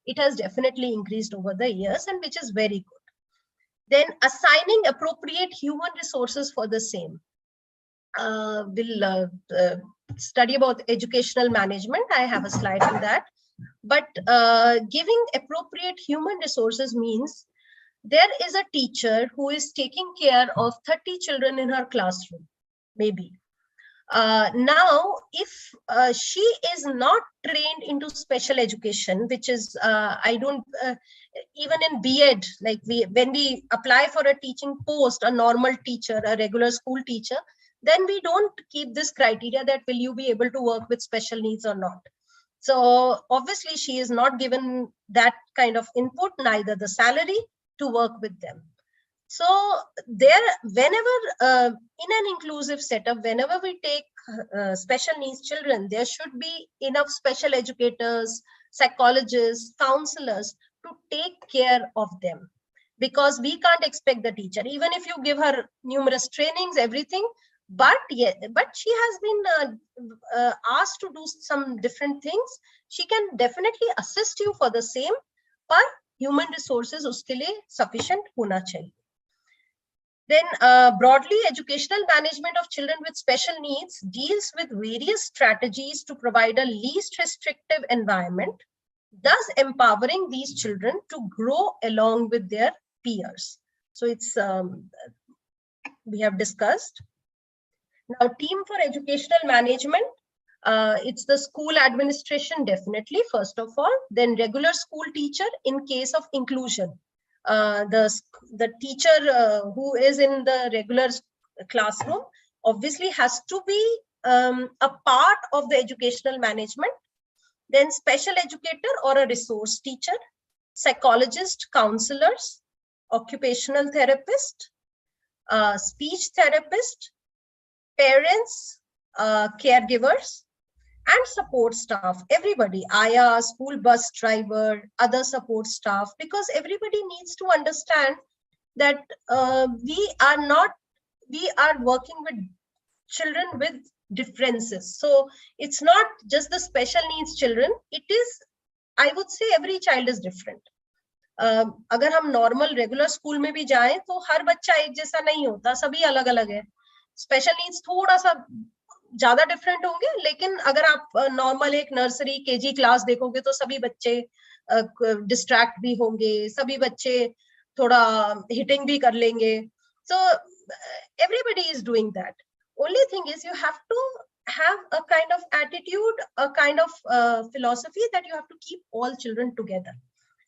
It has definitely increased over the years, and which is very good. Then assigning appropriate human resources for the same. We'll study about educational management. I have a slide on that. But giving appropriate human resources means there is a teacher who is taking care of 30 children in her classroom, maybe. Now, if she is not trained into special education, which is, I don't, even in B.Ed, like when we apply for a teaching post, a normal teacher, a regular school teacher, then we don't keep this criteria that will you be able to work with special needs or not. So obviously she is not given that kind of input, neither the salary to work with them. So there, whenever in an inclusive setup, whenever we take special needs children, there should be enough special educators, psychologists, counselors to take care of them. Because we can't expect the teacher, even if you give her numerous trainings, everything, but yeah, but she has been asked to do some different things. She can definitely assist you for the same, but human resources uske liye sufficient hona chahiye. Then broadly, educational management of children with special needs deals with various strategies to provide a least restrictive environment, thus empowering these children to grow along with their peers. So it's, we have discussed. Now, team for educational management, it's the school administration, definitely, first of all, then regular school teacher in case of inclusion. The teacher who is in the regular classroom obviously has to be a part of the educational management. Then special educator or a resource teacher, psychologist, counselors, occupational therapist, speech therapist, parents, caregivers, and support staff, everybody, Aya, school bus driver, other support staff, because everybody needs to understand that we are working with children with differences. So it's not just the special needs children, it is, I would say, every child is different. अगर हम normal regular school में भी जाएं तो हर बच्चा एक जैसा नहीं होता, सभी अलग अलग है. स्पेशल नीड्स थोड़ा सा ज्यादा डिफरेंट होंगे, लेकिन अगर आप नॉर्मल एक नर्सरी केजी क्लास देखोगे तो सभी बच्चे डिस्ट्रैक्ट भी होंगे, सभी बच्चे थोड़ा हिटिंग भी कर लेंगे. So everybody is doing that. Only thing is you have to have a kind of attitude, a kind of philosophy that you have to keep all children together,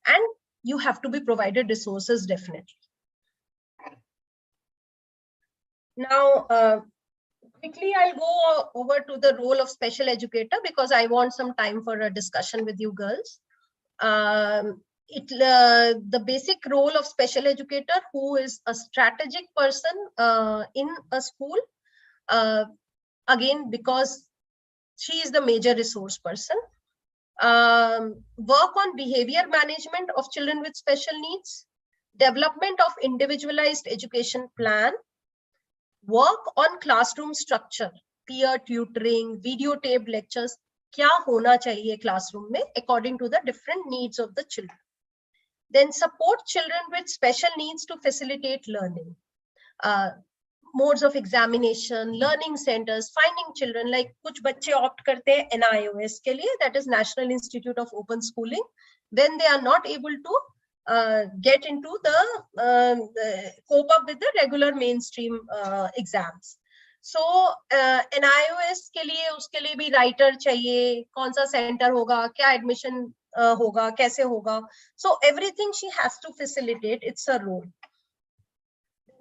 and you have to be provided resources definitely. Now, quickly I'll go over to the role of special educator because I want some time for a discussion with you girls. The basic role of special educator, who is a strategic person in a school, again, because she is the major resource person. Work on behavior management of children with special needs, development of individualized education plan, work on classroom structure, peer tutoring, videotaped lectures, क्या होना चाहिए classroom में according to the different needs of the children. Then support children with special needs to facilitate learning. Modes of examination, learning centers, finding children, like कुछ बच्चे opt करते हैं NIOS के लिए, that is National Institute of Open Schooling, when they are not able to get into the cope up with the regular mainstream exams. So NIOS के लिए उसके लिए भी writer चाहिए, कौन सा center होगा, क्या admission होगा, कैसे होगा. So everything she has to facilitate, it's a role.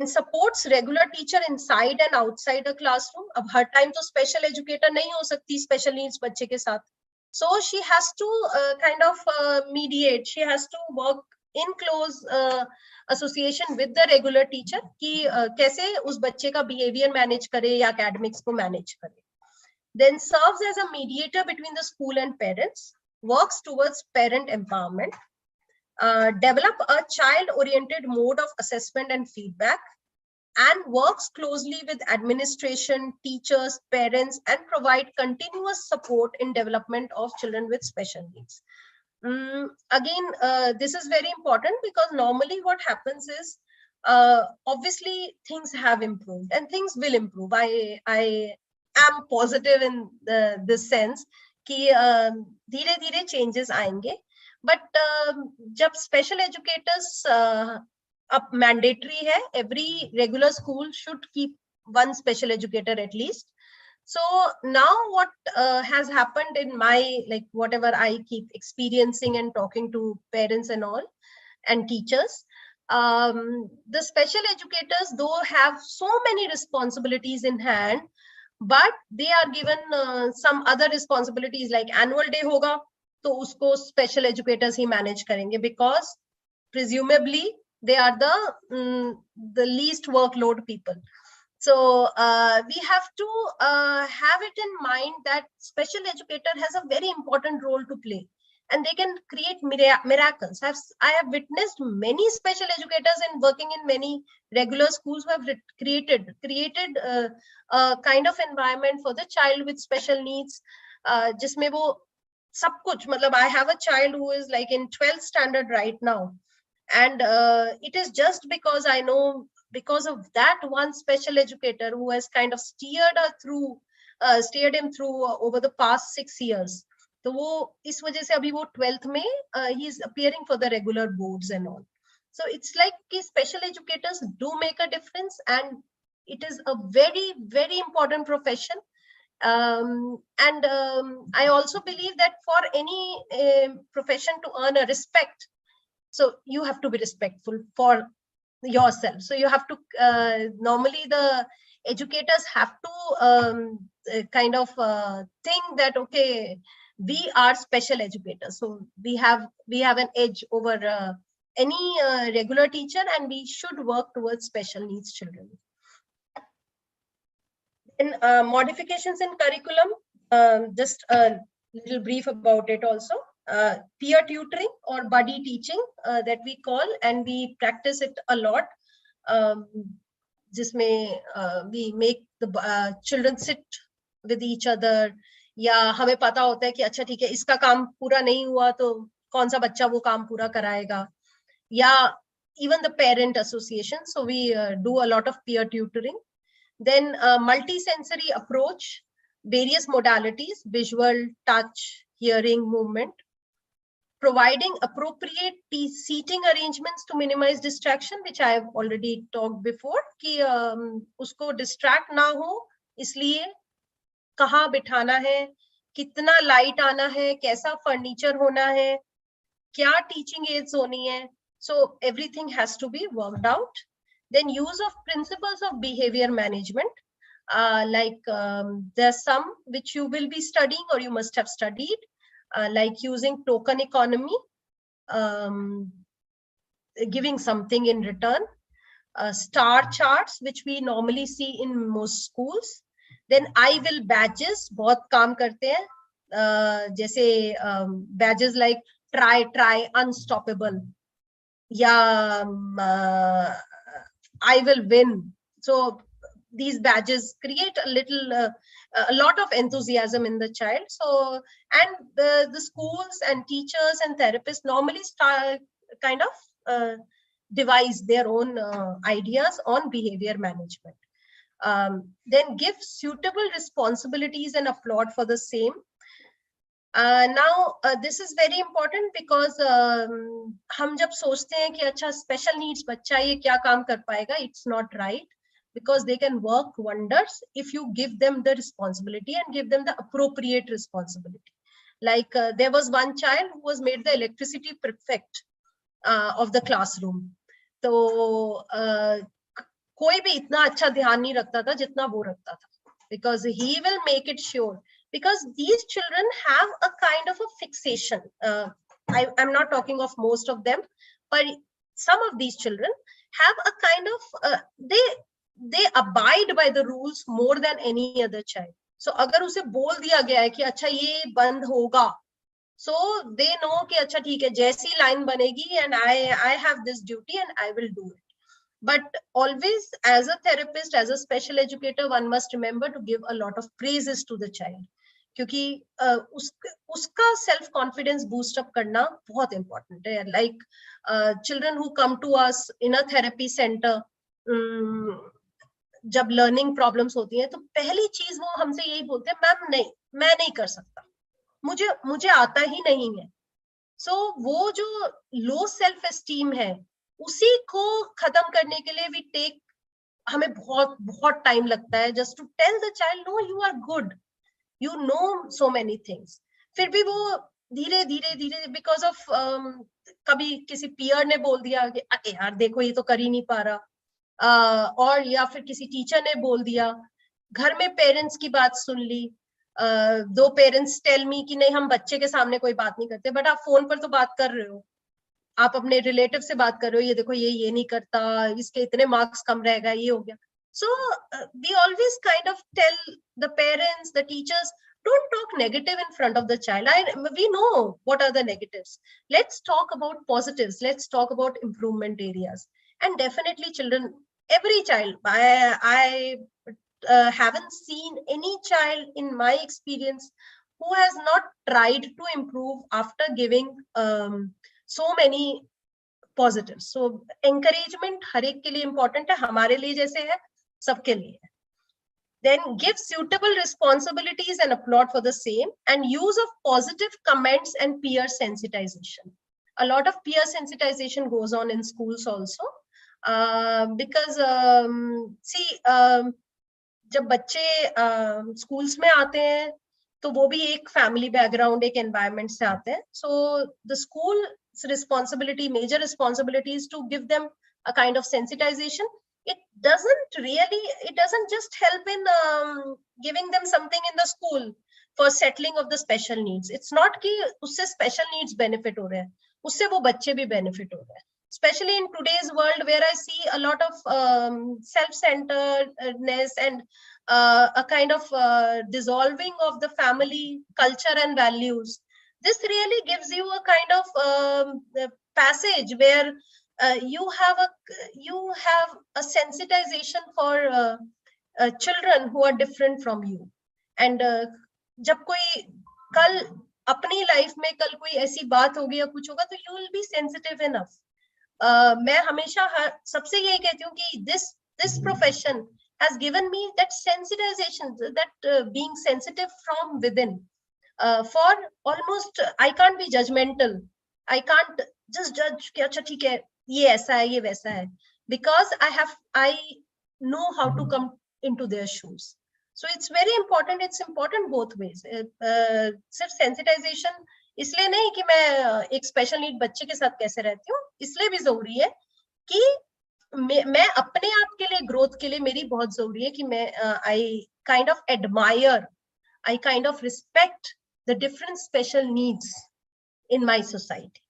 And supports regular teacher inside and outside the classroom. अब हर time तो special educator नहीं हो सकती special needs बच्चे के साथ. So she has to kind of mediate. She has to work in close association with the regular teacher कि कैसे उस बच्चे का behavior manage करे या academics को manage करे. Then serves as a mediator between the school and parents. Works towards parent empowerment. Develop a child-oriented mode of assessment and feedback, and works closely with administration, teachers, parents, and provide continuous support in development of children with special needs. Again, this is very important because normally what happens is, obviously things have improved and things will improve. I am positive in this sense कि धीरे धीरे changes आएंगे. But जब special educators अब mandatory है, every regular school should keep one special educator at least. So now what has happened in my, like whatever I keep experiencing and talking to parents and all and teachers, the special educators though have so many responsibilities in hand, but they are given some other responsibilities like annual day hoga, तो उसको special educators ही manage करेंगे because presumably they are the least workload people. So we have to have it in mind that special educator has a very important role to play, and they can create miracles. I have witnessed many special educators in working in many regular schools who have created a kind of environment for the child with special needs, जिसमें वो सब कुछ, मतलब I have a child who is like in 12th standard right now, and it is just because I know, because of that one special educator who has kind of steered him through over the past 6 years. तो वो इस वजह से अभी वो 12th में he is appearing for the regular boards and all. So it's like special educators do make a difference, and it is a very, very important profession. And I also believe that for any profession to earn a respect, so you have to be respectful for yourself. So you have to normally the educators have to kind of think that, okay, we are special educators, so we have an edge over any regular teacher, and we should work towards special needs children. In modifications in curriculum, just a little brief about it also. Peer tutoring or buddy teaching that we call, and we practice it a lot. जिसमें we make the children sit with each other, या हमें पता होता है कि अच्छा ठीक है इसका काम पूरा नहीं हुआ तो कौन सा बच्चा वो काम पूरा कराएगा, या even the parent association. So we do a lot of peer tutoring. Then multi-sensory approach, various modalities, visual, touch, hearing, movement. Providing appropriate seating arrangements to minimize distraction, which I have already talked before, कि उसको distract ना हो, इसलिए कहाँ बिठाना है, कितना light आना है, कैसा furniture होना है, क्या teaching aids होनी है. So everything has to be worked out. Then use of principles of behavior management, there's some which you will be studying or you must have studied, like using token economy, giving something in return, star charts, which we normally see in most schools. Then I will badges, बहुत काम करते हैं, जैसे badges like try, unstoppable, yeah, I will win. So these badges create a lot of enthusiasm in the child. So, and the schools and teachers and therapists normally devise their own ideas on behavior management. Then give suitable responsibilities and applaud for the same. Now this is very important because हम जब सोचते हैं कि अच्छा special needs बच्चा ये क्या काम कर पाएगा, it's not right, because they can work wonders if you give them the responsibility and give them the appropriate responsibility. Like there was one child who was made the electricity prefect of the classroom. तो कोई भी इतना अच्छा ध्यान नहीं रखता था जितना वो रखता था, because he will make it sure. Because these children have a kind of a fixation. I'm not talking of most of them, but some of these children have a kind of, they abide by the rules more than any other child. So अगर उसे बोल दिया गया है कि अच्छा ये बंद होगा, so they know कि अच्छा ठीक है जैसी line बनेगी and I have this duty and I will do it. But always as a therapist, as a special educator, one must remember to give a lot of praises to the child. क्योंकि उसका self confidence boost up करना बहुत important है. Like children who come to us in a therapy center, जब learning problems होती हैं तो पहली चीज वो हमसे यही बोलते हैं, मैम नहीं, मैं नहीं कर सकता, मुझे आता ही नहीं है. So वो जो low self esteem है उसी को खत्म करने के लिए we take, हमें बहुत टाइम लगता है just to tell the child, no, you are good, you know so many things. फिर भी वो धीरे धीरे because of कभी किसी peer ने बोल दिया कि अरे यार देखो ये तो कर ही नहीं पा रहा, और या फिर किसी टीचर ने बोल दिया, घर में पेरेंट्स की बात सुन ली, दो पेरेंट्स टेल मी कि नहीं हम बच्चे के सामने कोई बात नहीं करते, बट आप फोन पर तो बात कर रहे हो, आप अपने रिलेटिव से बात कर रहे हो, ये देखो ये नहीं करता, इसके इतने मार्क्स कम रह गए, ये हो गया. So we always kind of tell the parents, the teachers, don't talk negative in front of the child. We know what are the negatives. Let's talk about positives. Let's talk about improvement areas. And definitely children, every child, I haven't seen any child in my experience who has not tried to improve after giving so many positives. So encouragement हर एक के लिए important है, हमारे लिए जैसे है सबके लिए. Then give suitable responsibilities and applaud for the same, and use of positive comments and peer sensitization. A lot of peer sensitization goes on in schools also, because जब बच्चे schools में आते हैं तो वो भी एक family background, एक environment से आते हैं. So the school's responsibility, major responsibility is to give them a kind of sensitization. It doesn't just help in giving them something in the school for settling of the special needs. It's not कि उससे special needs benefit हो रहे हैं, उससे वो बच्चे भी benefit हो रहे हैं. Especially in today's world where I see a lot of self-centeredness and a kind of dissolving of the family culture and values. This really gives you a kind of passage where you have a sensitization for children who are different from you. And जब कोई कल अपनी life में कल कोई ऐसी बात होगी या कुछ होगा तो you will be sensitive enough. मैं हमेशा सबसे यही कहती हूँ कि this profession has given me that sensitization, that being sensitive from within. For almost, I can't be judgmental. I can't just judge कि अच्छा ठीक है ये ऐसा है ये वैसा है, because I know how to come into their shoes. So it's very important. It's important both ways. सिर्फ sensitization इसलिए नहीं कि मैं एक स्पेशल नीड बच्चे के साथ कैसे रहती हूँ, इसलिए भी जरूरी है कि मैं अपने आप के लिए ग्रोथ के लिए मेरी बहुत जरूरी है कि मैं I kind of admire, I kind of respect the different special needs in my society.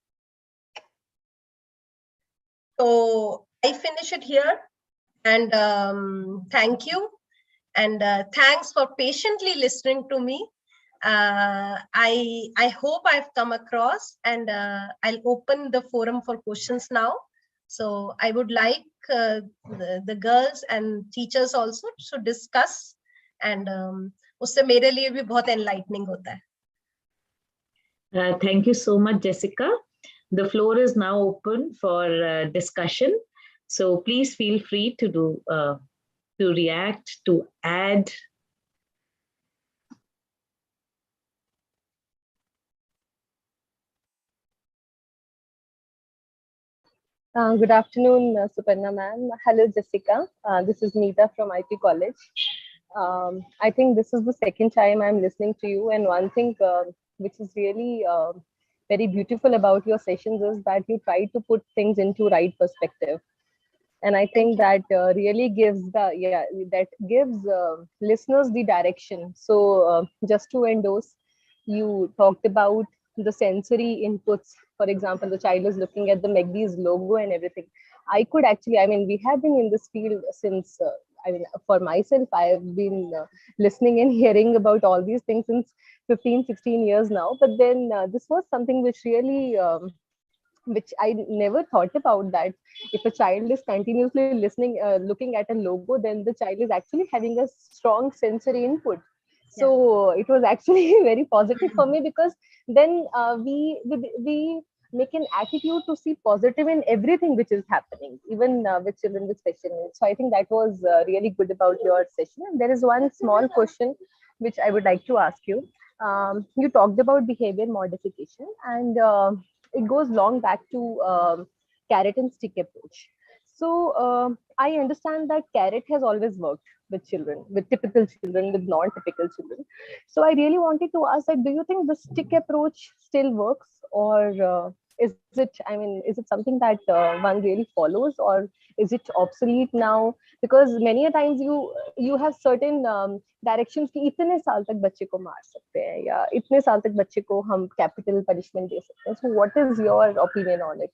So I finish it here, and thank you, and thanks for patiently listening to me. I hope I've come across, and I'll open the forum for questions now. So I would like the girls and teachers also to discuss, and उससे मेरे लिए भी बहुत enlightening होता है. Thank you so much, Jessica. The floor is now open for discussion. So please feel free to react, to add. Good afternoon, Suparna ma'am. Hello, Jessica. This is Neeta from IP College. I think this is the second time I'm listening to you, and one thing which is really very beautiful about your sessions is that you try to put things into right perspective, and I think that really gives listeners the direction. So just to endorse, you talked about the sensory inputs. For example, the child is looking at the McD's logo and everything. I could actually, I mean, we have been in this field since, I mean, for myself, I have been listening and hearing about all these things since 15, 16 years now. But then this was something which really, which I never thought about, that if a child is continuously listening, looking at a logo, then the child is actually having a strong sensory input. So it was actually very positive for me, because then we make an attitude to see positive in everything which is happening, even with children with special needs. So I think that was really good about your session. And there is one small question which I would like to ask you. You talked about behavior modification, and it goes long back to carrot and stick approach. So I understand that carrot has always worked with children, with typical children, with non-typical children. So I really wanted to ask that, do you think the stick approach still works, or is it something that one really follows, or is it obsolete now? Because many a times you have certain directions कि इतने साल तक बच्चे को मार सकते हैं, या इतने साल तक बच्चे को हम capital punishment दे सकते हैं. So what is your opinion on it?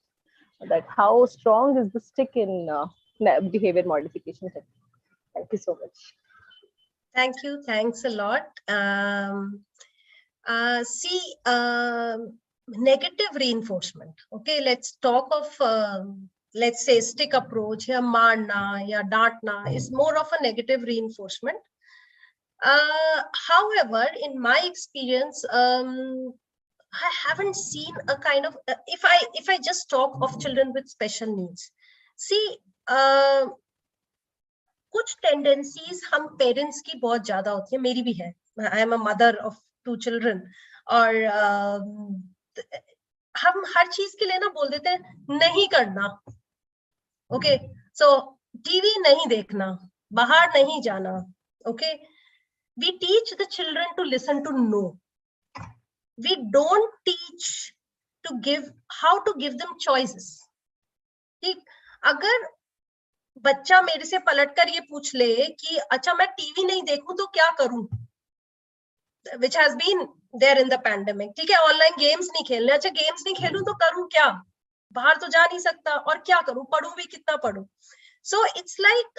That how strong is the stick in behavior modification? Thank you so much. Thank you. Thanks a lot. Negative reinforcement. Okay, let's talk of, let's say, stick approach, ya marna, ya डांटना is more of a negative reinforcement. However, in my experience, I haven't seen a kind of, if I just talk of children with special needs, see, कुछ tendencies हम parents की बहुत ज्यादा होती है, मेरी भी है. I am a mother of 2 children, और हम हर चीज के लिए ना बोल देते हैं नहीं करना. Okay, so TV नहीं देखना, बाहर नहीं जाना. Okay, we teach the children to listen to no. We don't teach how to give them choices. ठीक, अगर बच्चा मेरे से पलटकर ये पूछ ले कि अच्छा मैं टीवी नहीं देखूं तो क्या करूं, which has been there in the pandemic. ठीक है, ऑनलाइन गेम्स नहीं खेलने, अच्छा गेम्स नहीं खेलूं तो करूं क्या, बाहर तो जा नहीं सकता, और क्या करूं, पढूं भी कितना पढूं. So it's like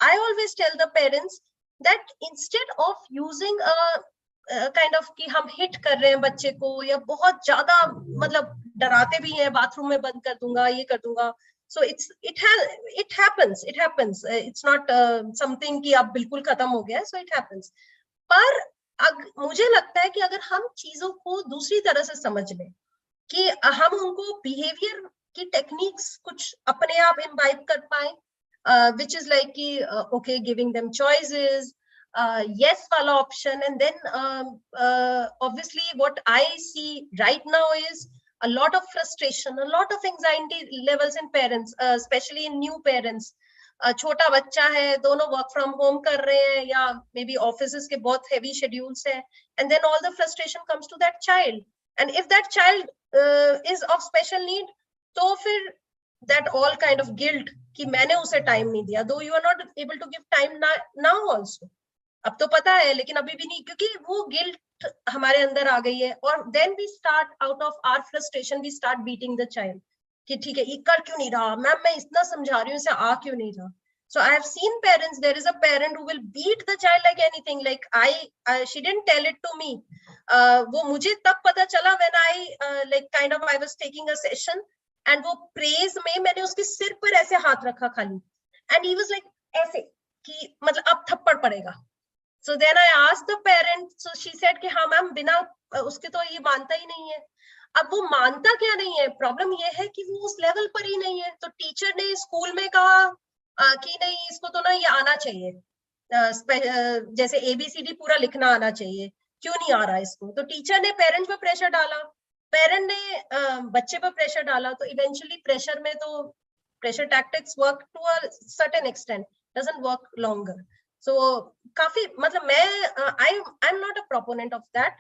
I always tell the parents that instead of using a kind of कि हम हिट कर रहे हैं बच्चे को, या बहुत ज्यादा मतलब डराते भी हैं, बाथरूम में बंद कर दूंगा, ये कर दूंगा, So it happens. It's not something कि अब बिल्कुल खत्म हो गया. So it happens. पर मुझे लगता है कि अगर हम चीजों को दूसरी तरह से समझ लें कि हम उनको बिहेवियर की टेक्निक्स कुछ अपने आप इम्बाइब कर पाए, which is like कि okay, giving them choices, yes wala option, and then obviously what I see right now is a lot of frustration, a lot of anxiety levels in parents, especially in new parents. छोटा बच्चा है, दोनों work from home कर रहे हैं या may be office के बहुत हेवी शेड्यूल्स हैं, and then all the frustration comes to that child, and if that child is of special need, तो फिर that all kind of guilt कि मैंने उसे टाइम नहीं दिया, though you are not able to give time now also. अब तो पता है लेकिन अभी भी नहीं, क्योंकि वो गिल्ट हमारे अंदर आ गई है. और then we start out of our frustration we start beating the child कि ठीक है ये कर क्यों नहीं रहा, मैम मैं इतना समझा रही हूँ इसे आ क्यों नहीं रहा. So I have seen parents, there is a parent who will beat the child like anything, like she didn't tell it to me, वो मुझे तब पता चला when I like kind of I was taking a session and वो praise में मैंने उसके सिर पर ऐसे हाथ रखा खाली, and he was like ऐसे कि मतलब अब थप्पड़ पड़ेगा. So then I asked the parent, so she said कि हाँ मैम बिना उसके तो ये मानता ही नहीं है. अब वो मानता क्या नहीं है, प्रॉब्लम ये है कि वो उस लेवल पर ही नहीं है. तो टीचर ने स्कूल में कहा कि नहीं इसको तो ना ये आना चाहिए, जैसे ABCD पूरा लिखना आना चाहिए, क्यों नहीं आ रहा इसको. तो टीचर ने पेरेंट पर प्रेशर डाला, पेरेंट ने बच्चे पर प्रेशर डाला. तो इवेंचुअली प्रेशर में तो pressure tactics work to a certain extent, doesn't work longer. So काफी मतलब मैं I am not a proponent of that,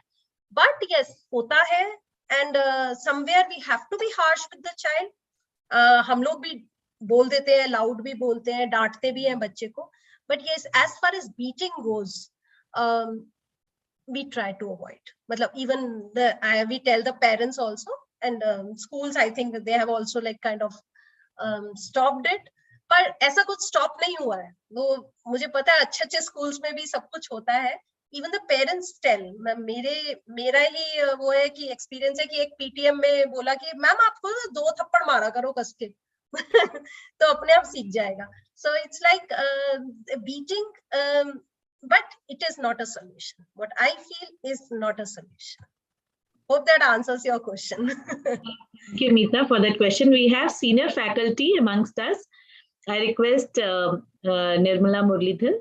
but yes होता है, and somewhere we have to be harsh with the child. हम लोग भी बोल देते हैं, लाउड भी बोलते हैं, डांटते भी हैं बच्चे को, but yes as far as beating goes we try to avoid. मतलब even we tell the parents also, and schools I think they have also like kind of stopped it. पर ऐसा कुछ स्टॉप नहीं हुआ है. वो मुझे पता है अच्छे अच्छे स्कूल्स में भी सब कुछ होता है. इवन द पेरेंट्स टेल, मेरा ही वो है कि एक्सपीरियंस है कि एक PTM में बोला कि मैम आपको 2 थप्पड़ मारा करो कस के तो अपने आप सीख जाएगा. So it's like beating, but it is not a solution. What I feel is not a solution. Hope that answers your question. Thank you, Meeta, for that question. We have senior faculty amongst us. I request Nirmala Murlidhar.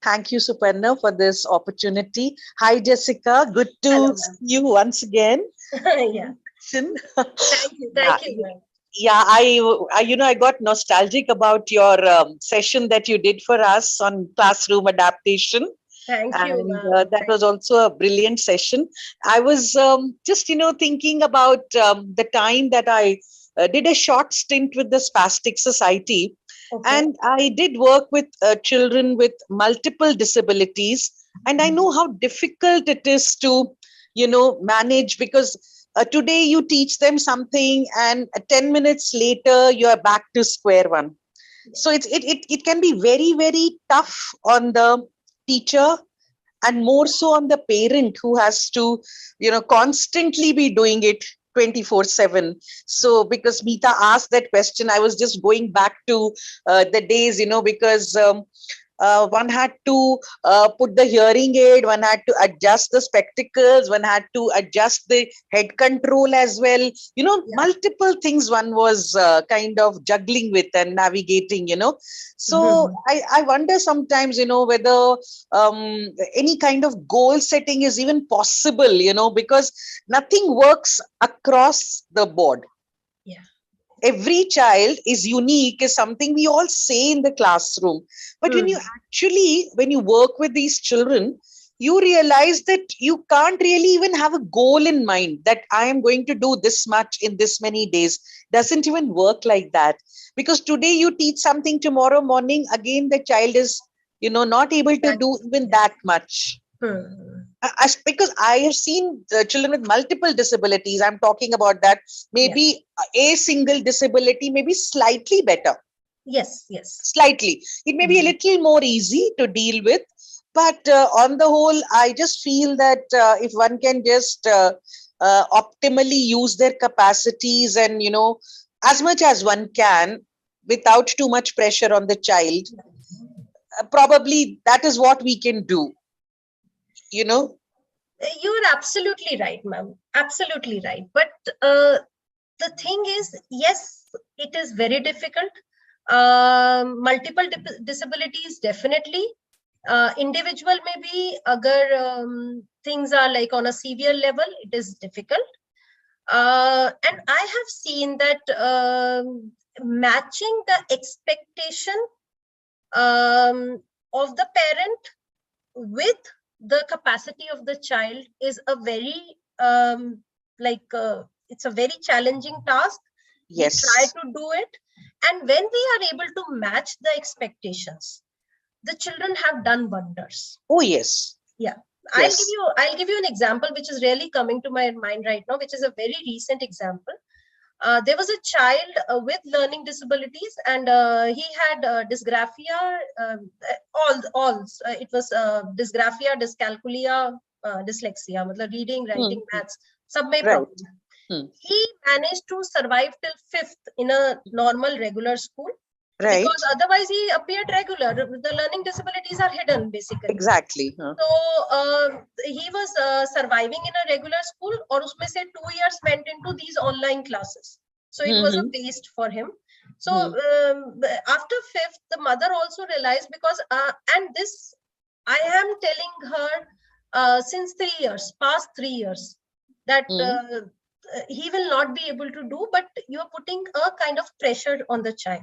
Thank you, Suparna, for this opportunity. Hi, Jessica. Good to see you once again. Yeah. Thank you. Thank you. Yeah, I got nostalgic about your session that you did for us on classroom adaptation. Thank you. And that was also a brilliant session. I was just, thinking about the time that I did a short stint with the Spastic Society. Okay. And I did work with children with multiple disabilities. And I know how difficult it is to, manage, because today you teach them something and 10 minutes later you are back to square one. So it can be very, very tough on the teacher and more so on the parent who has to, constantly be doing it 24/7. So because Meeta asked that question, I was just going back to the days, because one had to put the hearing aid, one had to adjust the spectacles, one had to adjust the head control as well. Multiple things one was kind of juggling with and navigating, So I wonder sometimes, whether any kind of goal setting is even possible, because nothing works across the board. Every child is unique, is something we all say in the classroom. But when you work with these children, you realize that you can't really even have a goal in mind that I am going to do this much in this many days. Doesn't even work like that. Because today you teach something, tomorrow morning, again, the child is, not able to do even that much. Because I have seen children with multiple disabilities. I'm talking about that. Maybe a single disability may be slightly better. Yes. Slightly. It may be a little more easy to deal with. But on the whole, I just feel that if one can just optimally use their capacities and, as much as one can without too much pressure on the child. Probably that is what we can do, you know. You're absolutely right, ma'am. Absolutely right. But the thing is, yes, it is very difficult. Multiple disabilities, definitely. Individual maybe, agar things are like on a severe level, it is difficult. And I have seen that matching the expectation of the parent with the capacity of the child is a very it's a very challenging task. Yes. We try to do it, and when we are able to match the expectations, the children have done wonders. Oh yes. Yeah. Yes. I'll give you an example which is really coming to my mind right now, which is a very recent example. There was a child with learning disabilities, and he had dysgraphia. It was dysgraphia, dyscalculia, dyslexia, मतलब reading, writing, maths, sab mein problem. He managed to survive till 5th in a normal regular school. Right. Because otherwise he appeared regular. The learning disabilities are hidden basically. Exactly. So he was surviving in a regular school, और उसमें से 2 years went into these online classes. So it was a waste for him. So after 5th, the mother also realized, because and this I am telling her since 3 years, past 3 years, that he will not be able to do, but you are putting a kind of pressure on the child.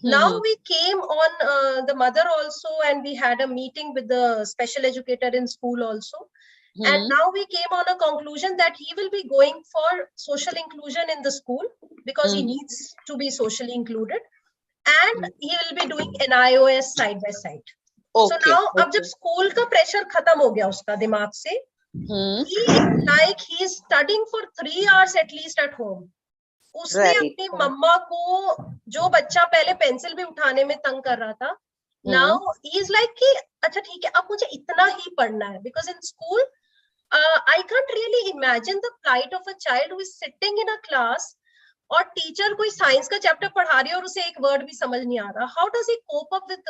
Now we came on the mother also, and we had a meeting with the special educator in school also. And now we came on a conclusion that he will be going for social inclusion in the school, because he needs to be socially included. And he will be doing NIOS side by side. Okay, so now, अब जब school का pressure खत्म हो गया उसका दिमाग से, he is like he is studying for 3 hours at least at home. उसने अपनी मम्मा को, जो बच्चा पहले पेंसिल भी उठाने में तंग कर रहा था, now he is like कि अच्छा ठीक है, अब मुझे इतना ही पढ़ना है, because in school I can't really imagine the plight of a child who is sitting in a class और टीचर कोई साइंस का चैप्टर पढ़ा रही है और उसे एक वर्ड भी समझ नहीं आ रहा. How does he cope up with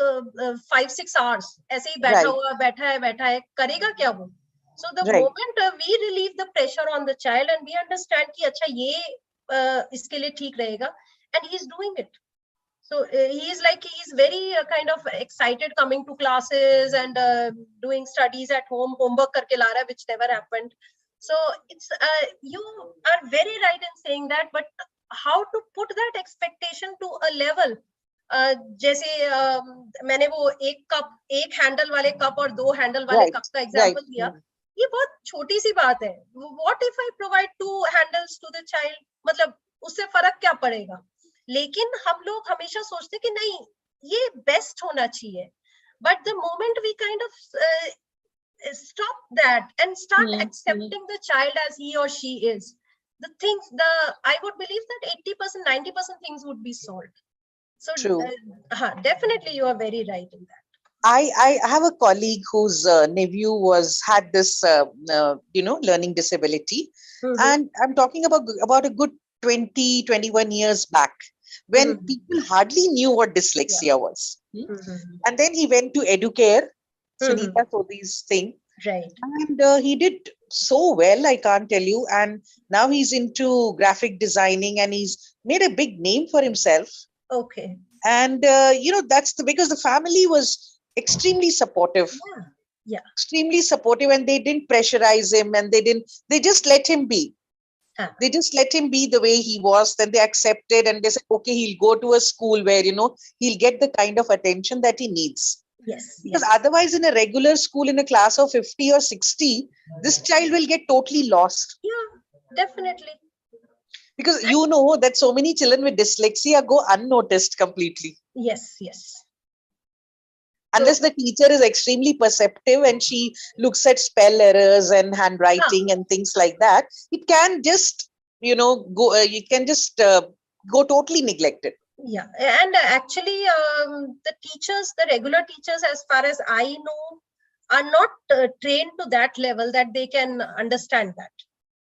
5-6 hours? ऐसे ही बैठा है, करेगा क्या वो? So the moment we relieve the pressure on the child and we understand कि अच्छा ये इसके लिए ठीक रहेगा, and he is doing it. So he is very kind of excited coming to classes and doing studies at home, homework करके ला रहा है, which never happened. So it's you are very right in saying that, but how to put that expectation to a level? जैसे मैंने वो एक handle वाले cup और 2 handle वाले कप का एग्जांपल दिया, ये बहुत छोटी सी बात है. What if I provide 2 handles to the child? मतलब उससे फर्क क्या पड़ेगा? लेकिन हम लोग हमेशा सोचते कि नहीं, ये बेस्ट होना चाहिए. But the moment we kind of stop that and start accepting the child as he or she is, I would believe that 80%, 90% things would be solved. So definitely you are very right in that. I have a colleague whose nephew had this learning disability, and I'm talking about a good 20-21 years back, when people hardly knew what dyslexia was. And then he went to Educator, Sunita Sodhi's thing, and he did so well, I can't tell you. And now he's into graphic designing, and he's made a big name for himself. Okay. And that's because the family was extremely supportive. Extremely supportive, and they didn't pressurize him, and they just let him be. They just let him be the way he was. Then they accepted, and they said, okay, he'll go to a school where he'll get the kind of attention that he needs. Because otherwise, in a regular school, in a class of 50 or 60, this child will get totally lost. Yeah, definitely. Because that so many children with dyslexia go unnoticed completely. Yes. Unless the teacher is extremely perceptive and she looks at spell errors and handwriting and things like that, it can just, go. You can just go totally neglected. Yeah, and actually, the regular teachers, as far as I know, are not trained to that level that they can understand that.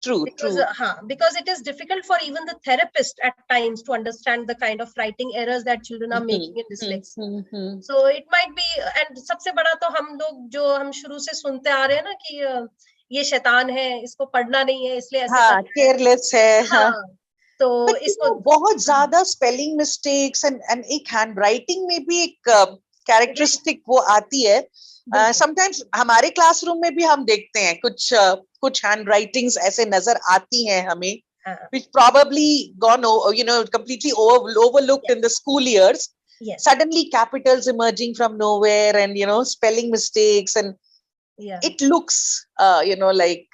True, because true. because it is difficult for even the therapist at times to understand the kind of writing errors that children are making in dyslexia. So it might be, and सबसे बड़ा तो हम लोग जो हम शुरू से सुनते आ रहे हैं ना कि ये शैतान है, इसको पढ़ना नहीं है, इसलिए ऐसे हाँ, केयरलेस है. हाँ, तो इसको बहुत ज्यादा स्पेलिंग मिस्टेक्स एंड एक हैंडराइटिंग में भी एक कैरेक्टरिस्टिक वो आती है. समटाइम्स हमारे क्लासरूम में भी हम देखते हैं कुछ हैंडराइटिंग्स ऐसे नजर आती हैं हमें, which probably gone completely overlooked in the school years. Suddenly capitals emerging from nowhere, and spelling mistakes, and it looks like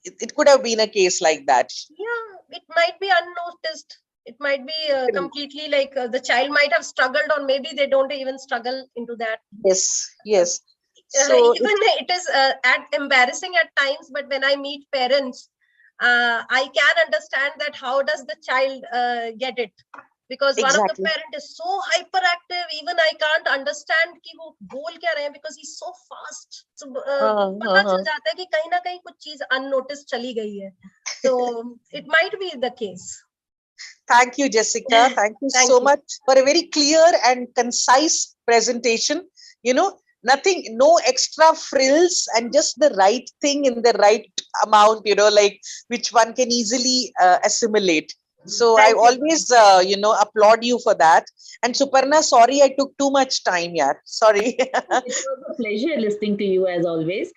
it could have been a case like that. Yeah, it might be unnoticed. It might be completely like the child might have struggled, or maybe they don't even struggle into that. Yes. So even it is embarrassing at times, but when I meet parents, I can understand that how does the child get it, because one of the parent is so hyperactive, even I can't understand कि वो बोल क्या रहे हैं, because he's so fast. So पता चल जाता है कि कहीं ना कहीं कुछ चीज unnoticed चली गई है. So it might be the case. Thank you, Jessica. Thank you so much for a very clear and concise presentation. Nothing, no extra frills, and just the right thing in the right amount, like which one can easily assimilate. So I always, applaud you for that. And Suparna, sorry I took too much time, yaar. Sorry. It was a pleasure listening to you as always.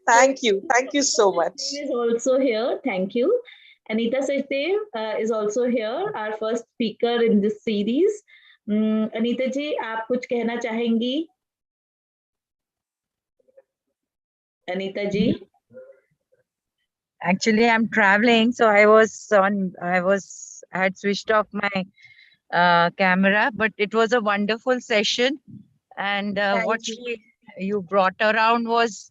Thank you. Thank you so much. Is also here. Thank you. Anita Sachdev is also here, our first speaker in this series. Anita ji, आप कुछ कहना चाहेंगी? Anita ji? Actually, I'm traveling, so I had switched off my camera, but it was a wonderful session, and what you brought around was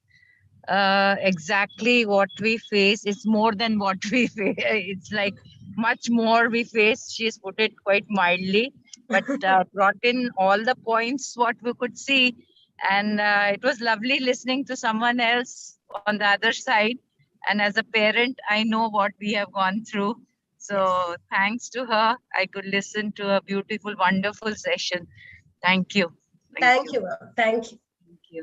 exactly what we face. It's more than what we face. It's like much more we face. She's put it quite mildly, but brought in all the points what we could see, and it was lovely listening to someone else on the other side. And as a parent, I know what we have gone through. So thanks to her, I could listen to a beautiful, wonderful session. Thank you. Thank you. Thank you.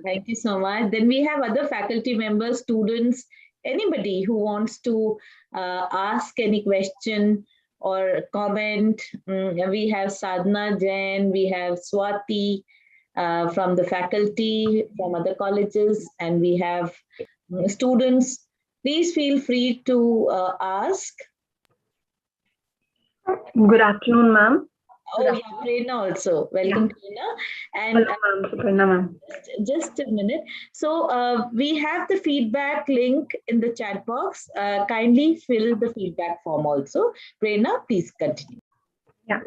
Thank you so much. Then we have other faculty members, students, anybody who wants to ask any question or comment. We have Sadhna Jain, we have Swati from the faculty, from other colleges, and we have students. Please feel free to ask. Good afternoon, ma'am. Oh, yeah, Prerna also. Welcome, Prerna. And Prerna, ma'am. Just a minute. So we have the feedback link in the chat box. Kindly fill the feedback form also. Prerna, please continue. Yeah.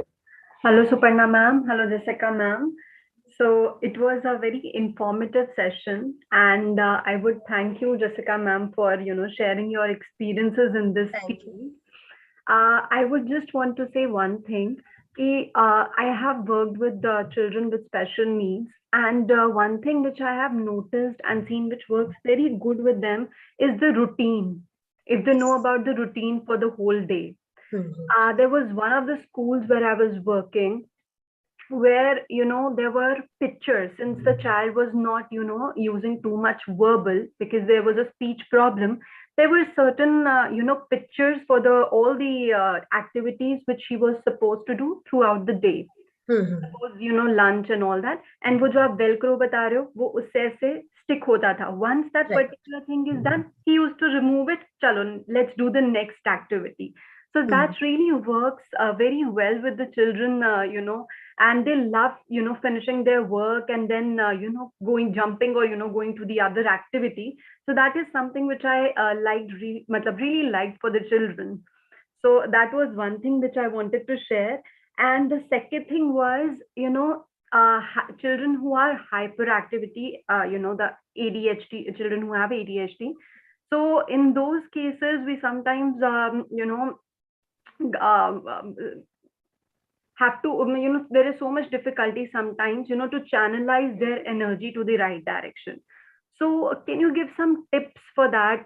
Hello, Suparna ma'am. Hello, Jessica ma'am. So it was a very informative session, and I would thank you, Jessica ma'am, for sharing your experiences in this series. I would just want to say one thing. I have worked with children with special needs, and one thing which I have noticed and seen which works very good with them is the routine. If they know about the routine for the whole day. There was one of the schools where I was working, where there were pictures, since the child was not using too much verbal because there was a speech problem. There were certain pictures for all the activities which she was supposed to do throughout the day. Suppose lunch and all that, and wo jo aap velcro bata rahe ho, wo usse aise stick hota tha. Once that particular thing is done, he used to remove it. Chalo, let's do the next activity. So that really works very well with the children, and they love, finishing their work and then, jumping or, going to the other activity. So that is something which I really liked for the children. So that was one thing which I wanted to share. And the second thing was, children who are hyperactivity, the ADHD, children who have ADHD. So in those cases, we sometimes, have to, there is so much difficulty sometimes, to channelize their energy to the right direction. So can you give some tips for that?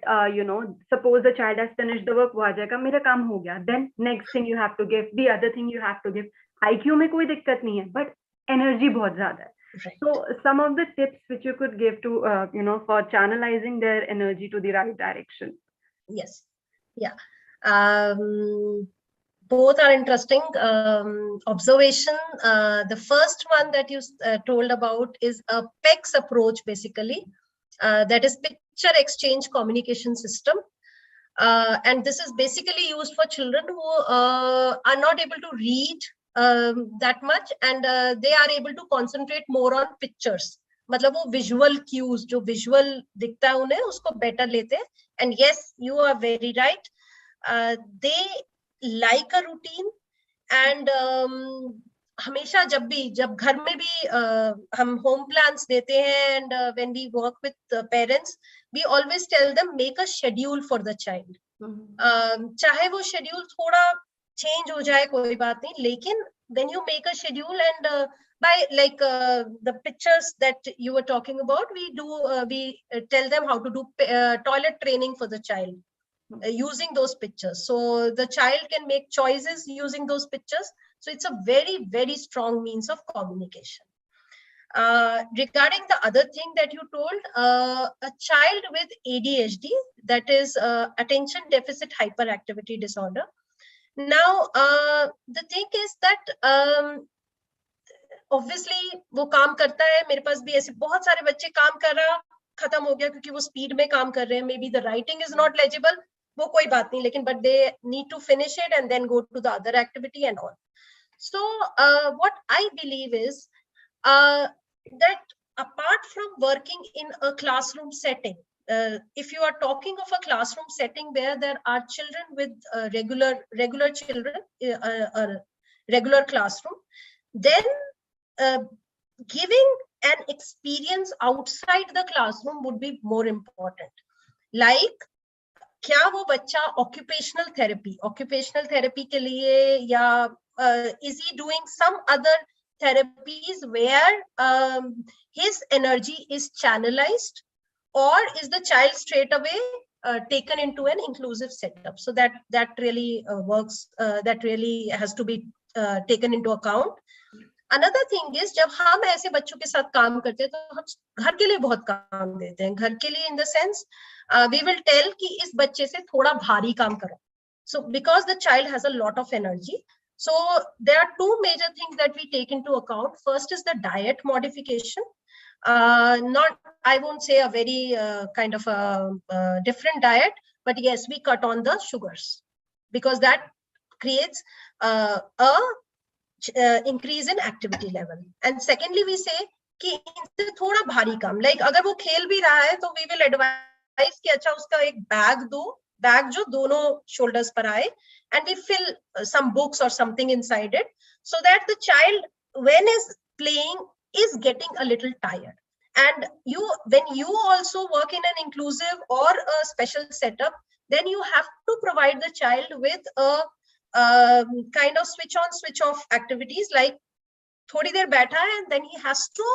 Suppose the child has finished the work, वो आ जाएगा, मेरा काम हो गया. Then next thing you have to give, the other thing you have to give. IQ में कोई दिक्कत नहीं है, but energy बहुत ज़्यादा है. Right. So some of the tips which you could give to, for channelizing their energy to the right direction. Yes. Yeah. Both are interesting observation. The first one that you told about is a PECS approach, basically. That is picture exchange communication system. And this is basically used for children who are not able to read that much, and they are able to concentrate more on pictures. मतलब वो visual cues, जो visual दिखता है उन्हें, उसको better लेते हैं. And yes, you are very right. They like a routine, and हमेशा जब घर में भी हम home plans देते हैं, and when we work with parents, we always tell them make a schedule for the child. चाहे वो schedule थोड़ा change हो जाए कोई बात नहीं, लेकिन when you make a schedule, and by like the pictures that you were talking about, we tell them how to do toilet training for the child. Using those pictures, so the child can make choices using those pictures. So it's a very, very strong means of communication. Regarding the other thing that you told, a child with ADHD, that is attention deficit hyperactivity disorder. Now, the thing is that obviously वो काम करता है. मेरे पास भी ऐसे बहुत सारे बच्चे काम कर रहा खत्म हो गया क्योंकि वो स्पीड में काम कर रहे हैं. Maybe the writing is not legible, वो कोई बात नहीं, लेकिन but they need to finish it and then go to the other activity and all. So what I believe is that apart from working in a classroom setting, if you are talking of a classroom setting where there are children with regular children, a regular classroom, then giving an experience outside the classroom would be more important. Like, क्या वो बच्चा occupational therapy के लिए, या is he doing some other therapies where his energy is channelized, or is the child straight away taken into an inclusive setup? So that really works, that really has to be taken into account. Another thing is, जब हम ऐसे बच्चों के साथ काम करते हैं तो हम घर के लिए बहुत काम देते हैं. घर के लिए in the sense we will tell कि इस बच्चे से थोड़ा भारी काम करो. So because the child has a lot of energy, so there are two major things that we take into account. First is the diet modification. Not, I won't say a very kind of a different diet, but yes, we cut on the sugars because that creates a increase in activity level. And secondly, we say कि इनसे थोड़ा भारी काम, like अगर वो खेल भी रहा है तो we will advise कि अच्छा उसका एक बैग जो दोनों shoulders पर आए, and we fill some books or something inside it, so that the child when is playing is getting a little tired. And when you also work in an inclusive or a special setup, then you have to provide the child with a kind of switch on switch off activities, like थोड़ी देर बैठा है and then he has to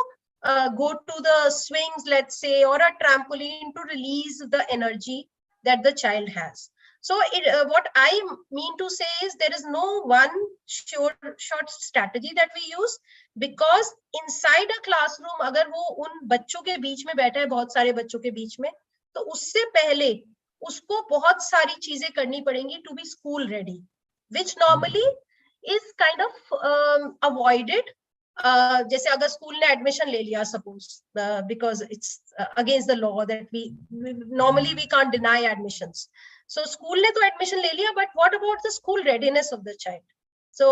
go to the swings, let's say, or a trampoline to release the energy that the child has. So what I mean to say is there is no one short strategy that we use, because inside a classroom अगर वो उन बच्चों के बीच में बैठा है, बहुत सारे बच्चों के बीच में, तो उससे पहले उसको बहुत सारी चीजें करनी पड़ेंगी to be school ready, which normally is kind of avoided. जैसे अगर स्कूल ने एडमिशन ले लिया suppose, because it's against the law that we normally we can't deny admissions. So school ने तो एडमिशन ले लिया, but what about the school readiness of the child? So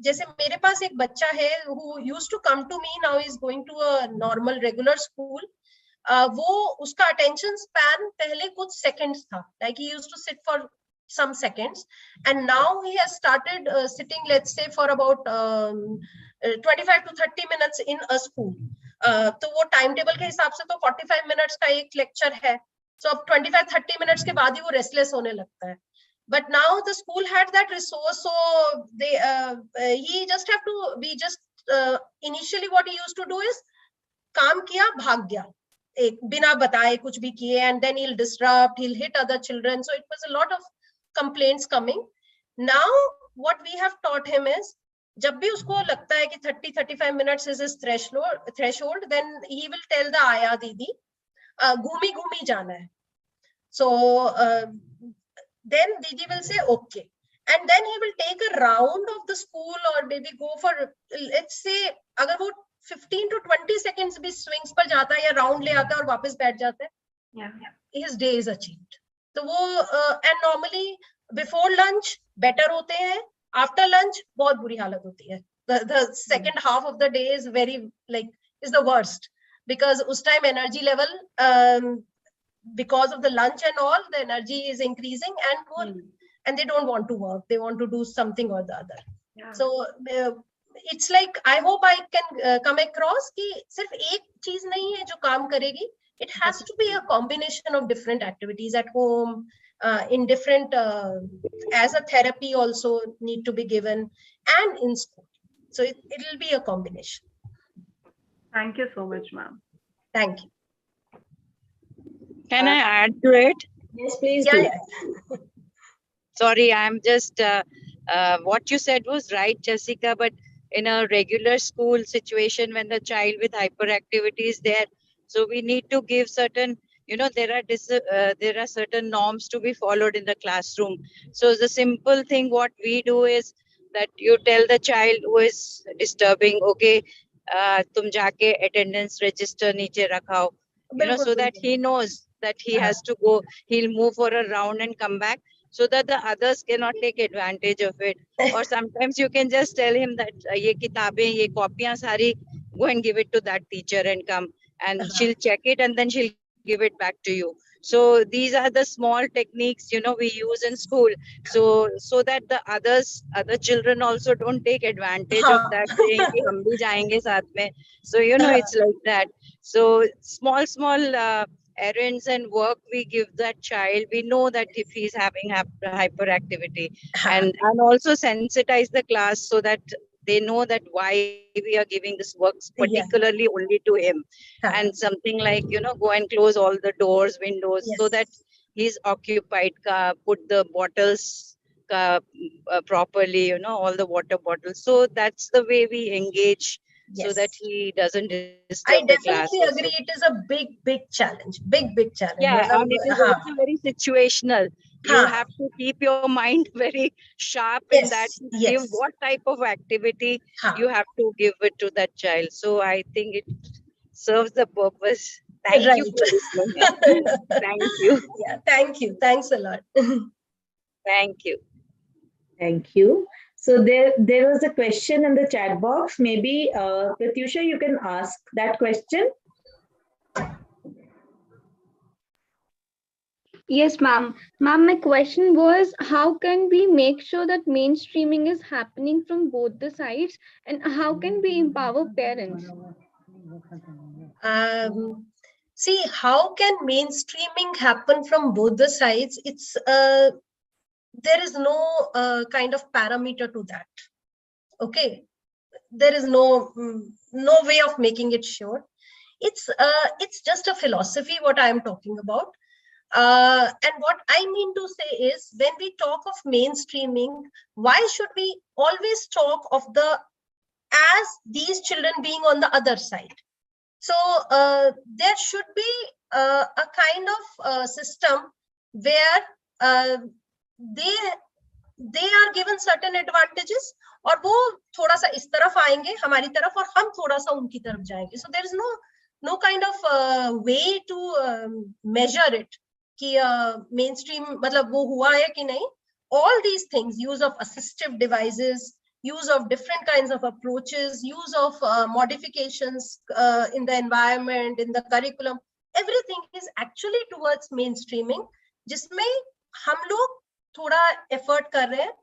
जैसे मेरे पास एक बच्चा है who used to come to me, now is going to a normal regular school. वो उसका attention span पहले कुछ seconds था, like he used to sit for some seconds, and now he has started sitting, let's say, for about 25 to 30 minutes in a school. तो वो time table के हिसाब से तो 45 minutes का एक लेक्चर है, so अब 25-30 minutes के बाद ही वो रेस्टलेस होने लगता है. But now the school had that resource, so they he just have to, we just initially what he used to do is काम किया भाग गया, एक बिना बताए कुछ भी किए, and then he'll disrupt, he'll hit other children. So it was a lot of complaints coming. Now what we have taught him is, जब भी उसको लगता है कि 30-35 minutes is his threshold, then he will tell the आया दीदी घूमी घूमी जाना है. So then Didi will say okay, and then he will take a round of the school, or maybe go for, let's say, अगर वो 15 to 20 seconds भी swings पर जाता है या round ले आता है और वापस बैठ जाता है, his day is achieved. तो वो and normally before lunch better होते हैं, after lunch बहुत बुरी हालत होती है. The second half of the day is very is the worst, because उस time energy level because of the lunch and all, the energy is increasing, and they don't want to work, they want to do something or the other. So it's like, I hope I can come across कि सिर्फ एक चीज नहीं है जो काम करेगी. It has to be a combination of different activities at home, in different as a therapy also need to be given, and in school. So it will be a combination. Thank you so much, ma'am. Thank you. Can I add to it? Yes, please. Yeah, Do. yeah. Sorry, I'm just, what you said was right, Jessica, but in a regular school situation, when the child with hyperactivity is there, so we need to give certain, there are certain norms to be followed in the classroom. So the simple thing what we do is that you tell the child who is disturbing, okay, tum jaake attendance register niche rakhao, so that he knows that he has to go, he'll move for a round and come back, so that the others cannot take advantage of it. Or sometimes you can just tell him that ye kitabein, ye copiyan sari, go and give it to that teacher and come, and she'll check it and then she'll give it back to you. So these are the small techniques, we use in school, so that the other children also don't take advantage of that, saying ki hum bhi jayenge saath mein. So it's like that. So small errands and work we give that child, we know that if he's having hyperactivity, and also sensitize the class so that they know that why we are giving this work particularly only to him, and something like go and close all the doors, windows, so that he's occupied, put the bottles properly, all the water bottles. So that's the way we engage, so that he doesn't disturb I the class. definitely agree. It is a big challenge. Big challenge. Yeah, and it is also very situational. You have to keep your mind very sharp in that. Give what type of activity you have to give it to that child. So I think it serves the purpose. Thank you for listening. Thank you. Yeah, thank you. Thanks a lot. Thank you. Thank you. So there was a question in the chat box. Maybe Pratyusha, you can ask that question. Yes, ma'am. Ma'am, my question was, how can we make sure that mainstreaming is happening from both the sides, and how can we empower parents? See, how can mainstreaming happen from both the sides? It's there is no kind of parameter to that. Okay, there is no way of making it sure. It's just a philosophy what I am talking about. And what I mean to say is, when we talk of mainstreaming, why should we always talk of as these children being on the other side? So there should be a kind of system where they are given certain advantages, और वो थोड़ा सा इस तरफ आएंगे हमारी तरफ, और हम थोड़ा सा उनकी तरफ जाएंगे. So there is no kind of way to measure it कि mainstream मतलब वो हुआ है कि नहीं. All these things, use of assistive devices, use of different kinds of approaches, use of modifications in the environment, in the curriculum, everything is actually towards mainstreaming, जिसमें हम लोग थोड़ा effort कर रहे हैं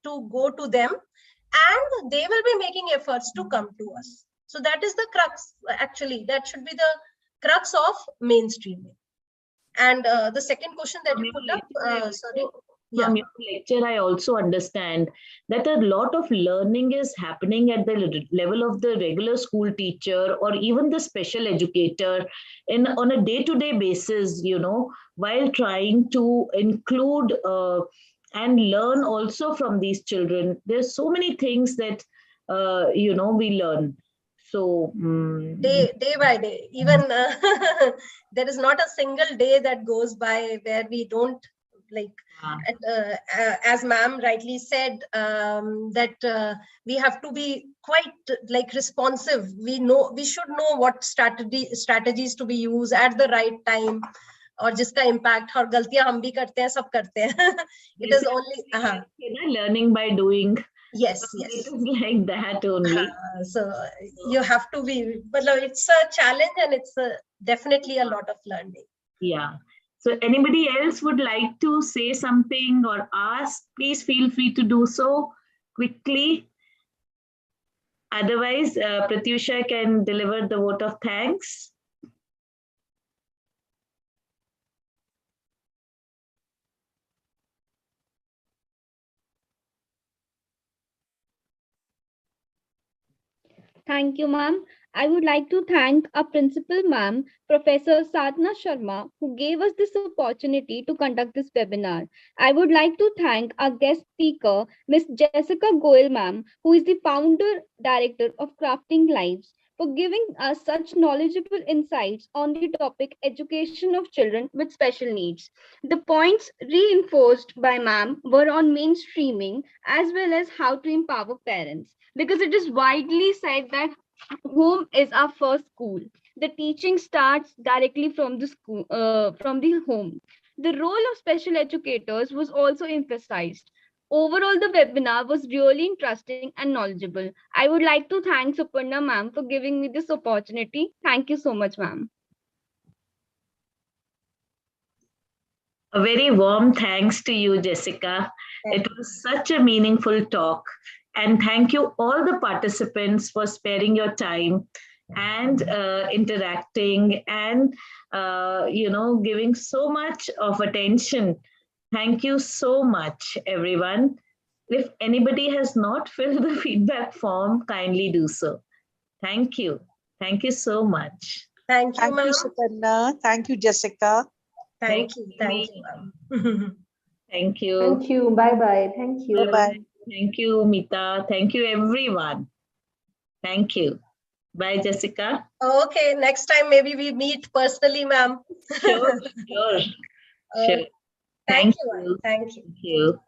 to go to them, and they will be making efforts to come to us. So that is the crux, actually. That should be the crux of mainstreaming. And the second question that you put up, sorry. from your lecture, I also understand that a lot of learning is happening at the level of the regular school teacher or even the special educator on a day-to-day basis, while trying to include and learn also from these children. There's so many things that, we learn. So day by day, even there is not a single day that goes by where we don't as ma'am rightly said, that we have to be quite responsive. We should know what strategies to be used at the right time, और जिसका impact और गलतियां हम भी करते हैं, सब करते हैं. It is only learning by doing. Yes. It is like that only. So you have to be, but it's a challenge and it's definitely a lot of learning. Yeah. So anybody else would like to say something or ask, please feel free to do so quickly. Otherwise, Pratyusha can deliver the vote of thanks. Thank you, ma'am. I would like to thank our principal, ma'am, Professor Sadhna Sharma, who gave us this opportunity to conduct this webinar. I would like to thank our guest speaker, Ms. Jessica Goel, ma'am, who is the founder director of Crafting Lives, for giving us such knowledgeable insights on the topic education of children with special needs. The points reinforced by ma'am were on mainstreaming as well as how to empower parents, because it is widely said that home is our first school. The teaching starts directly from the school, from the home. The role of special educators was also emphasized. Overall, the webinar was really interesting and knowledgeable. I would like to thank Suparna ma'am for giving me this opportunity. Thank you so much, ma'am. A very warm thanks to you, Jessica. It was such a meaningful talk. And thank you all the participants for sparing your time and interacting and, giving so much of attention. Thank you so much, everyone. If anybody has not filled the feedback form, kindly do so. Thank you. Thank you so much. Thank you, ma'am. Suparna. Thank you, Jessica. Thank you, ma'am. Thank you. Thank you. Bye-bye. Thank you. Bye-bye. Thank you, Mita. Thank you, everyone. Thank you. Bye, Jessica. Okay, next time maybe we meet personally, ma'am. Sure. Thank you. Thank you. Thank you.